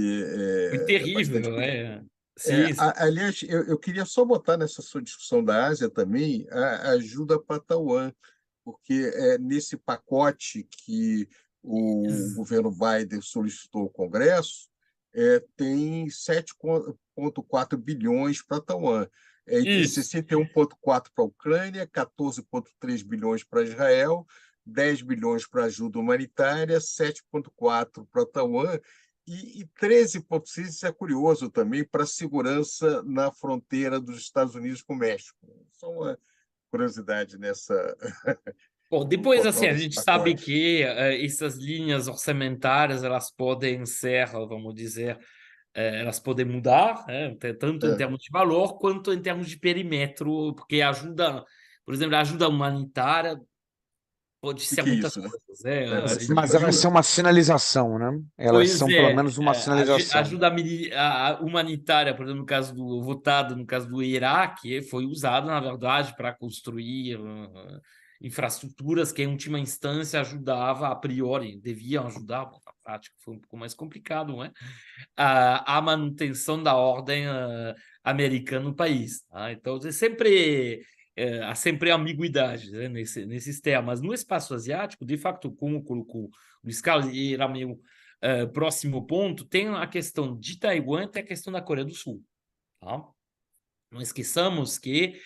foi terrível. bastante curioso. Sim. Aliás, eu queria só botar nessa sua discussão da Ásia também a ajuda para Taiwan, porque nesse pacote que o governo Biden solicitou ao Congresso, tem 7,4 7,4 bilhões para Taiwan, entre Isso. 61,4 para a Ucrânia, 14,3 bilhões para Israel, 10 bilhões para ajuda humanitária, 7,4 para Taiwan e 13,6, isso é curioso também, para segurança na fronteira dos Estados Unidos com o México. Só uma curiosidade nessa Bom, no depois, assim, total a desse gente sabe pacote. que essas linhas orçamentárias, elas podem ser, vamos dizer, elas podem mudar, né, tanto em É. termos de valor quanto em termos de perímetro, porque ajuda, por exemplo, a ajuda humanitária pode O ser que é muitas isso, né? coisas, né? A Você gente Mas elas ajuda? são uma sinalização, né? Elas Pois são pelo é, menos uma a sinalização. ajuda humanitária, por exemplo, no caso do votado, no caso do Iraque, foi usada, na verdade, para construir infraestruturas que, em última instância, ajudava, a priori, deviam ajudar, bom, na prática foi um pouco mais complicado, não é? A manutenção da ordem americana no país. Tá? Então, há sempre ambiguidade, né, nesses temas. No espaço asiático, de fato, como colocou o Luiz Carlos, e era meu próximo ponto, tem a questão de Taiwan e tem a questão da Coreia do Sul. Tá? Não esqueçamos que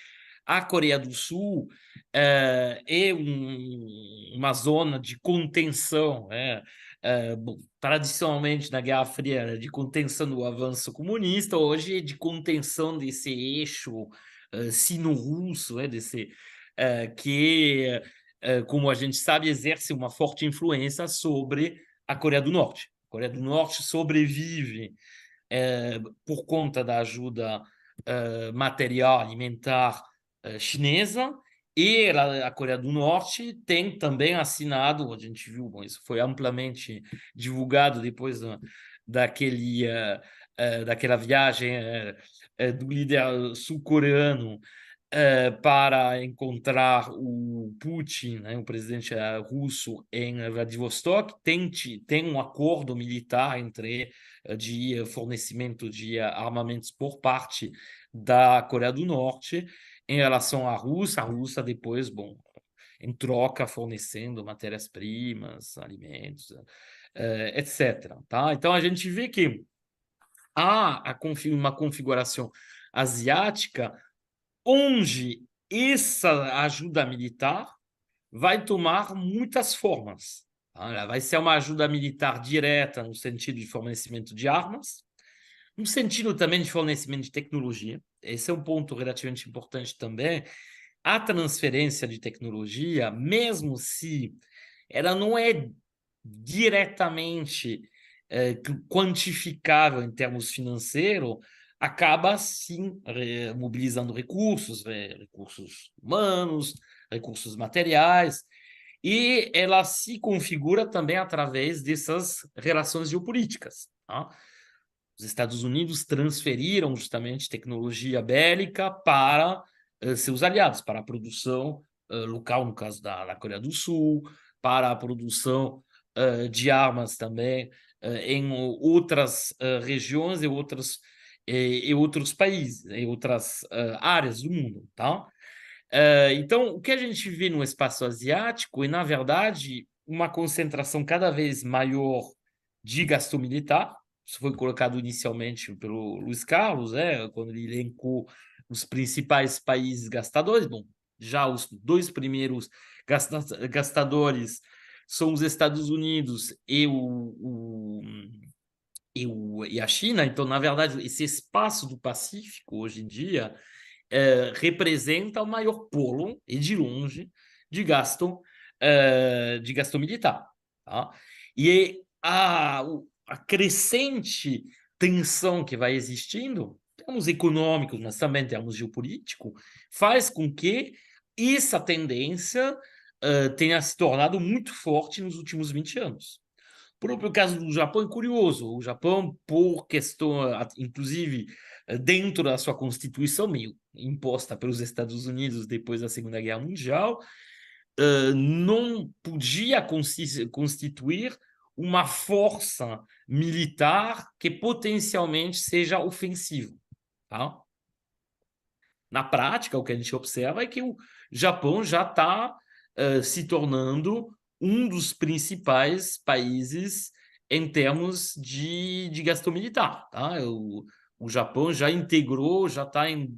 a Coreia do Sul é uma zona de contenção, né? Bom, tradicionalmente na Guerra Fria era de contenção do avanço comunista, hoje é de contenção desse eixo sino-russo, né? Que, como a gente sabe, exerce uma forte influência sobre a Coreia do Norte. A Coreia do Norte sobrevive por conta da ajuda material alimentar chinesa, e a Coreia do Norte tem também assinado, a gente viu, bom, isso foi amplamente divulgado depois daquela viagem do líder sul-coreano para encontrar o Putin, né, o presidente russo, em Vladivostok. Tem um acordo militar de fornecimento de armamentos por parte da Coreia do Norte em relação à Rússia. A Rússia depois, bom, em troca, fornecendo matérias-primas, alimentos, etc. Tá? Então, a gente vê que há uma configuração asiática onde essa ajuda militar vai tomar muitas formas. Tá? Ela vai ser uma ajuda militar direta no sentido de fornecimento de armas, no sentido também de fornecimento de tecnologia. Esse é um ponto relativamente importante também. A transferência de tecnologia, mesmo se ela não é diretamente quantificável em termos financeiros, acaba sim mobilizando recursos humanos, recursos materiais, e ela se configura também através dessas relações geopolíticas. Tá? Os Estados Unidos transferiram justamente tecnologia bélica para seus aliados, para a produção local, no caso da Coreia do Sul, para a produção de armas também em outras regiões e outros países, em outras áreas do mundo. Tá? Então, o que a gente vê no espaço asiático é, na verdade, uma concentração cada vez maior de gasto militar. Isso foi colocado inicialmente pelo Luiz Carlos, quando ele elencou os principais países gastadores. Bom, já os dois primeiros gastadores são os Estados Unidos e a China. Então, na verdade, esse espaço do Pacífico, hoje em dia, representa o maior polo, e de longe, de gasto militar. Tá? E a crescente tensão que vai existindo, em termos econômicos, mas também em termos geopolíticos, faz com que essa tendência tenha se tornado muito forte nos últimos 20 anos. O próprio caso do Japão é curioso. O Japão, por questão, inclusive, dentro da sua Constituição, meio imposta pelos Estados Unidos depois da Segunda Guerra Mundial, não podia constituir uma força militar que potencialmente seja ofensiva. Tá? Na prática, o que a gente observa é que o Japão já está se tornando um dos principais países em termos de gasto militar. Tá? O o Japão já integrou, já está em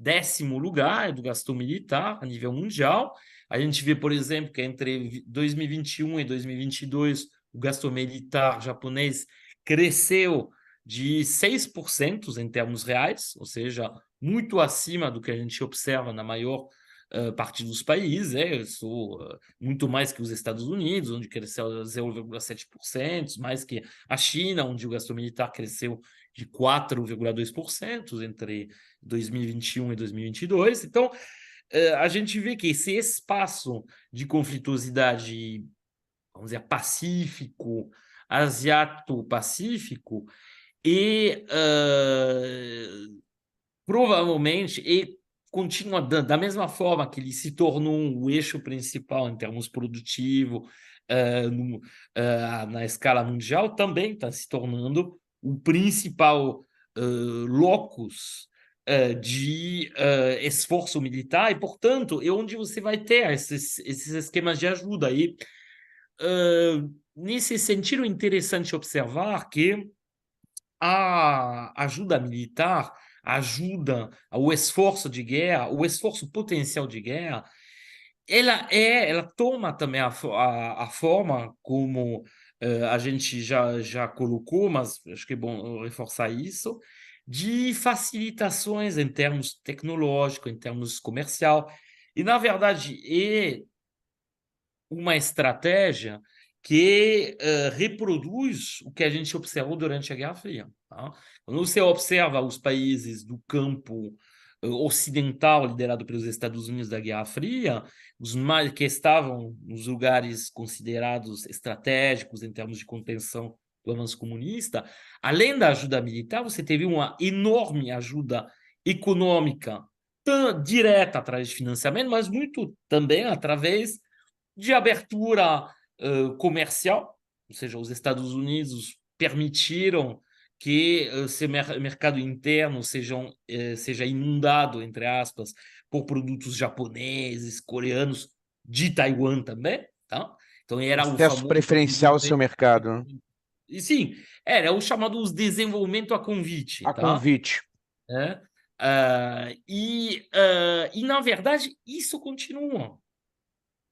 10º lugar do gasto militar a nível mundial. A gente vê, por exemplo, que entre 2021 e 2022, o gasto militar japonês cresceu de 6% em termos reais, ou seja, muito acima do que a gente observa na maior parte dos países, muito mais que os Estados Unidos, onde cresceu 0,7%, mais que a China, onde o gasto militar cresceu de 4,2% entre 2021 e 2022. Então, a gente vê que esse espaço de conflituosidade, vamos dizer, pacífico, asiato-pacífico, e provavelmente continua da mesma forma que ele se tornou o eixo principal em termos produtivos na escala mundial, também está se tornando o principal locus de esforço militar, e, portanto, é onde você vai ter esses esquemas de ajuda. E, nesse sentido, é interessante observar que a ajuda militar ajuda ao esforço de guerra, o esforço potencial de guerra, ela toma também a forma como a gente já colocou, mas acho que é bom reforçar isso, de facilitações em termos tecnológicos, em termos comercial. E, na verdade, é uma estratégia que reproduz o que a gente observou durante a Guerra Fria. Tá? Quando você observa os países do campo ocidental, liderado pelos Estados Unidos da Guerra Fria, os mais que estavam nos lugares considerados estratégicos em termos de contenção do avanço comunista, além da ajuda militar, você teve uma enorme ajuda econômica, direta através de financiamento, mas muito também através de abertura comercial, ou seja, os Estados Unidos permitiram que esse mercado interno seja inundado, entre aspas, por produtos japoneses, coreanos, de Taiwan também, tá? Então era o Acesso famoso preferencial ao seu mercado, né? E sim, era o chamado desenvolvimento a convite, A tá? convite. E na verdade isso continua.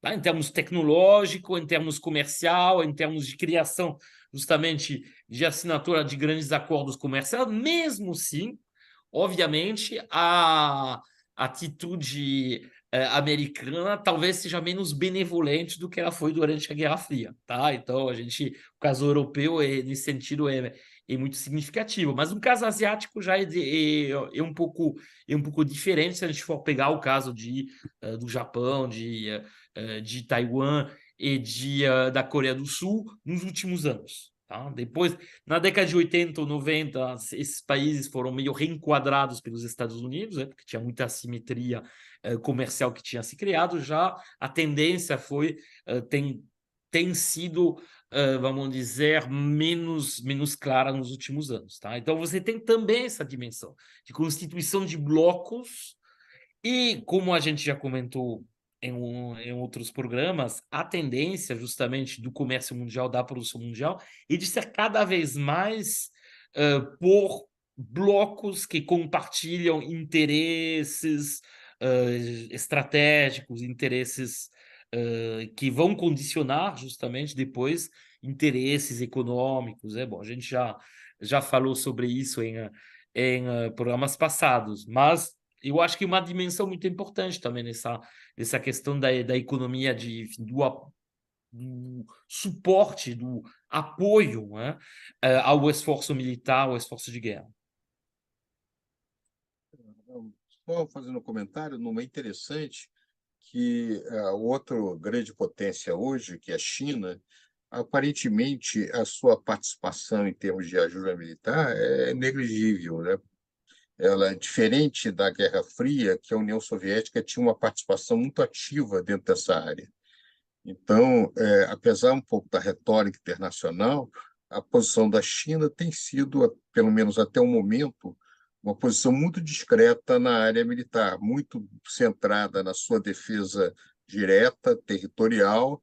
Tá? Em termos tecnológico, em termos comercial, em termos de criação justamente de assinatura de grandes acordos comerciais, mesmo sim, obviamente, a atitude americana talvez seja menos benevolente do que ela foi durante a Guerra Fria, tá? Então, o caso europeu, nesse sentido, é muito significativo, mas no caso asiático já é um pouco diferente se a gente for pegar o caso do Japão, de Taiwan e da Coreia do Sul nos últimos anos. Tá? Depois, na década de 80 ou 90, esses países foram meio reenquadrados pelos Estados Unidos, porque tinha muita assimetria comercial que tinha se criado. Já a tendência tem sido, vamos dizer, menos clara nos últimos anos. Tá? Então, você tem também essa dimensão de constituição de blocos e, como a gente já comentou em outros programas, a tendência justamente do comércio mundial, da produção mundial, é de ser cada vez mais por blocos que compartilham interesses estratégicos, interesses que vão condicionar justamente depois interesses econômicos. Bom, a gente já falou sobre isso em programas passados, mas eu acho que uma dimensão muito importante também nessa questão da economia, do suporte, do apoio, né, ao esforço militar, ao esforço de guerra. Só fazendo um comentário, numa interessante, que a outra grande potência hoje, que é a China, aparentemente a sua participação em termos de ajuda militar é negligível, né? Ela é diferente da Guerra Fria, que a União Soviética tinha uma participação muito ativa dentro dessa área. Então, apesar um pouco da retórica internacional, a posição da China tem sido, pelo menos até o momento, uma posição muito discreta na área militar, muito centrada na sua defesa direta, territorial,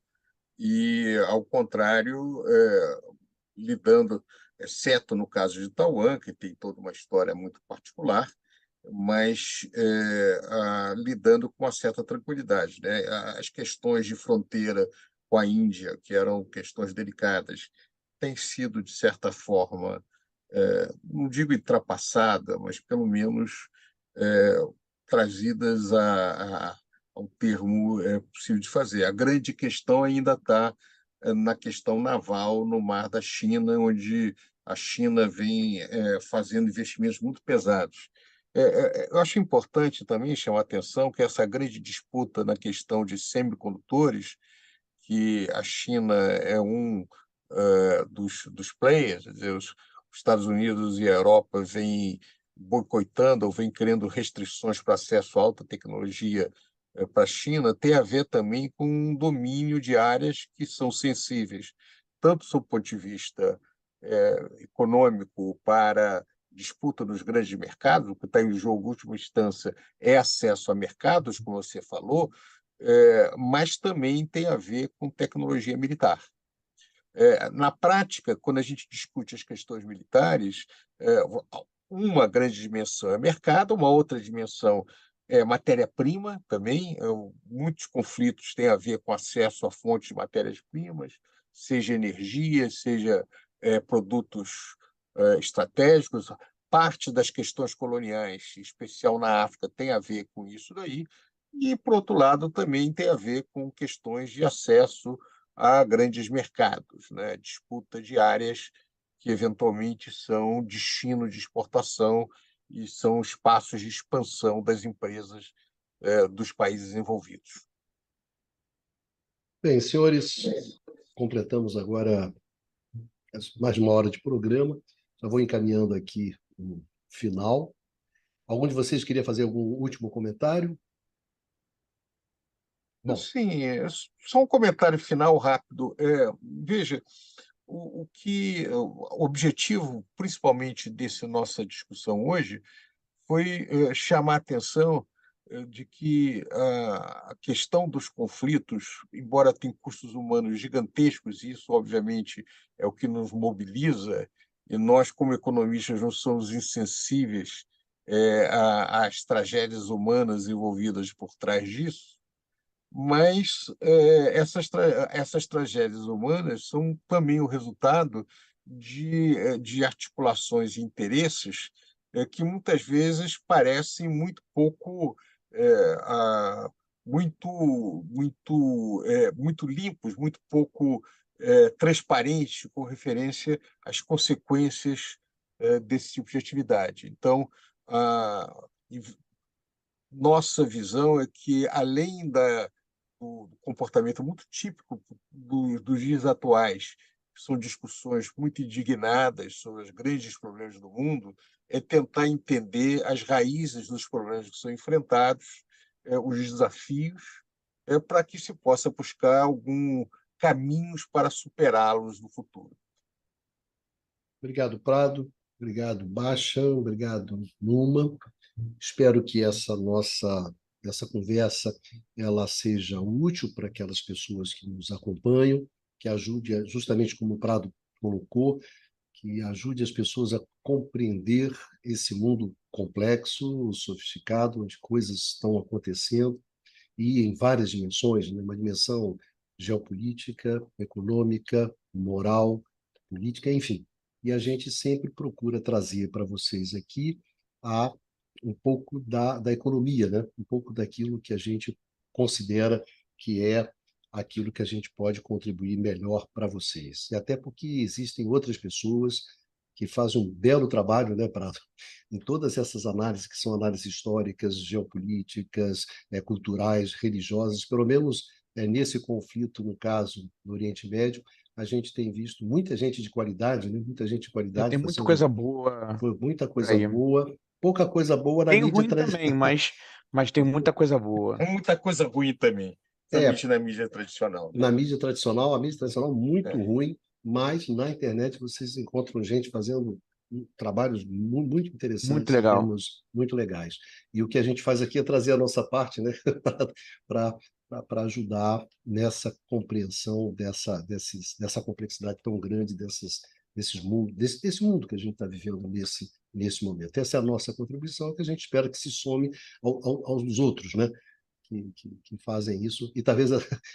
e, ao contrário, lidando exceto no caso de Taiwan, que tem toda uma história muito particular, mas lidando com uma certa tranquilidade, né? As questões de fronteira com a Índia, que eram questões delicadas, têm sido, de certa forma, não digo ultrapassada, mas pelo menos trazidas ao termo possível de fazer. A grande questão ainda está na questão naval no Mar da China, onde a China vem fazendo investimentos muito pesados. Eu acho importante também chamar a atenção que essa grande disputa na questão de semicondutores, que a China é dos players, quer dizer, os Estados Unidos e a Europa vêm boicotando ou vêm criando restrições para acesso à alta tecnologia para a China, tem a ver também com um domínio de áreas que são sensíveis, tanto do ponto de vista econômico para disputa nos grandes mercados, o que está em jogo, em última instância, é acesso a mercados, como você falou, mas também tem a ver com tecnologia militar. Na prática, quando a gente discute as questões militares, uma grande dimensão é mercado, uma outra dimensão é matéria-prima também. Muitos conflitos têm a ver com acesso a fontes de matérias-primas, seja energia, seja produtos estratégicos. Parte das questões coloniais, em especial na África, tem a ver com isso daí. E, por outro lado, também tem a ver com questões de acesso a grandes mercados, né? Disputa de áreas que eventualmente são destino de exportação e são espaços de expansão das empresas dos países envolvidos. Bem, senhores, completamos agora mais de uma hora de programa. Já vou encaminhando aqui o final. Algum de vocês queria fazer algum último comentário? Bom, Sim, só um comentário final rápido. Veja, o objetivo, principalmente dessa nossa discussão hoje, foi chamar a atenção de que a questão dos conflitos, embora tenha custos humanos gigantescos, e isso, obviamente, é o que nos mobiliza, e nós, como economistas, não somos insensíveis às tragédias humanas envolvidas por trás disso, mas essas tragédias humanas são também o resultado de articulações e interesses que muitas vezes parecem muito pouco, muito limpos, muito pouco transparentes com referência às consequências desse tipo de atividade. Então, a nossa visão é que, além do comportamento muito típico dos dias atuais, que são discussões muito indignadas sobre os grandes problemas do mundo, é tentar entender as raízes dos problemas que são enfrentados, os desafios, para que se possa buscar alguns caminhos para superá-los no futuro. obrigado, Prado. Obrigado, Baixa. Obrigado, Numa. Espero que essa conversa ela seja útil para aquelas pessoas que nos acompanham, que ajude, justamente como o Prado colocou, que ajude as pessoas a compreender esse mundo complexo, sofisticado, onde coisas estão acontecendo e em várias dimensões, né? Uma dimensão geopolítica, econômica, moral, política, enfim. E a gente sempre procura trazer para vocês aqui um pouco da economia, né? Um pouco daquilo que a gente considera que é aquilo que a gente pode contribuir melhor para vocês. E até porque existem outras pessoas que fazem um belo trabalho, né, Prado, em todas essas análises, que são análises históricas, geopolíticas, culturais, religiosas, pelo menos nesse conflito, no caso do Oriente Médio, a gente tem visto muita gente de qualidade, né? Muita gente de qualidade Tem muita fazendo coisa boa muita por coisa aí. boa, pouca coisa boa na Tem mídia ruim também, mas tem muita coisa boa. Muita coisa ruim também, é, principalmente na mídia tradicional, né? na mídia tradicional, a mídia tradicional muito É. ruim, mas na internet vocês encontram gente fazendo trabalhos muito Muito interessantes em legal. termos muito legais. E o que a gente faz aqui é trazer a nossa parte, né, para ajudar nessa compreensão dessa complexidade tão grande desse mundo que a gente está vivendo nesse momento. Essa é a nossa contribuição, que a gente espera que se some aos outros, né? Que fazem isso, e talvez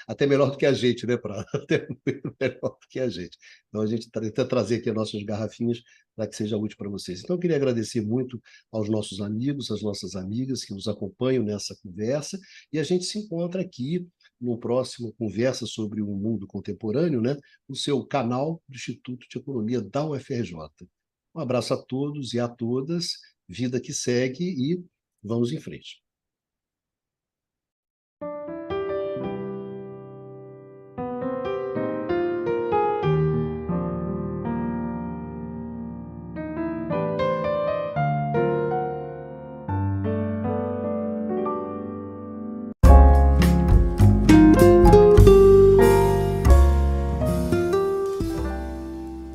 até melhor do que a gente, né? Até melhor do que a gente. Então, a gente tenta trazer aqui as nossas garrafinhas para que seja útil para vocês. Então, eu queria agradecer muito aos nossos amigos, às nossas amigas que nos acompanham nessa conversa, e a gente se encontra aqui no próximo Conversa sobre o Mundo Contemporâneo, né? No seu canal do Instituto de Economia da UFRJ. Um abraço a todos e a todas, vida que segue, e vamos em frente.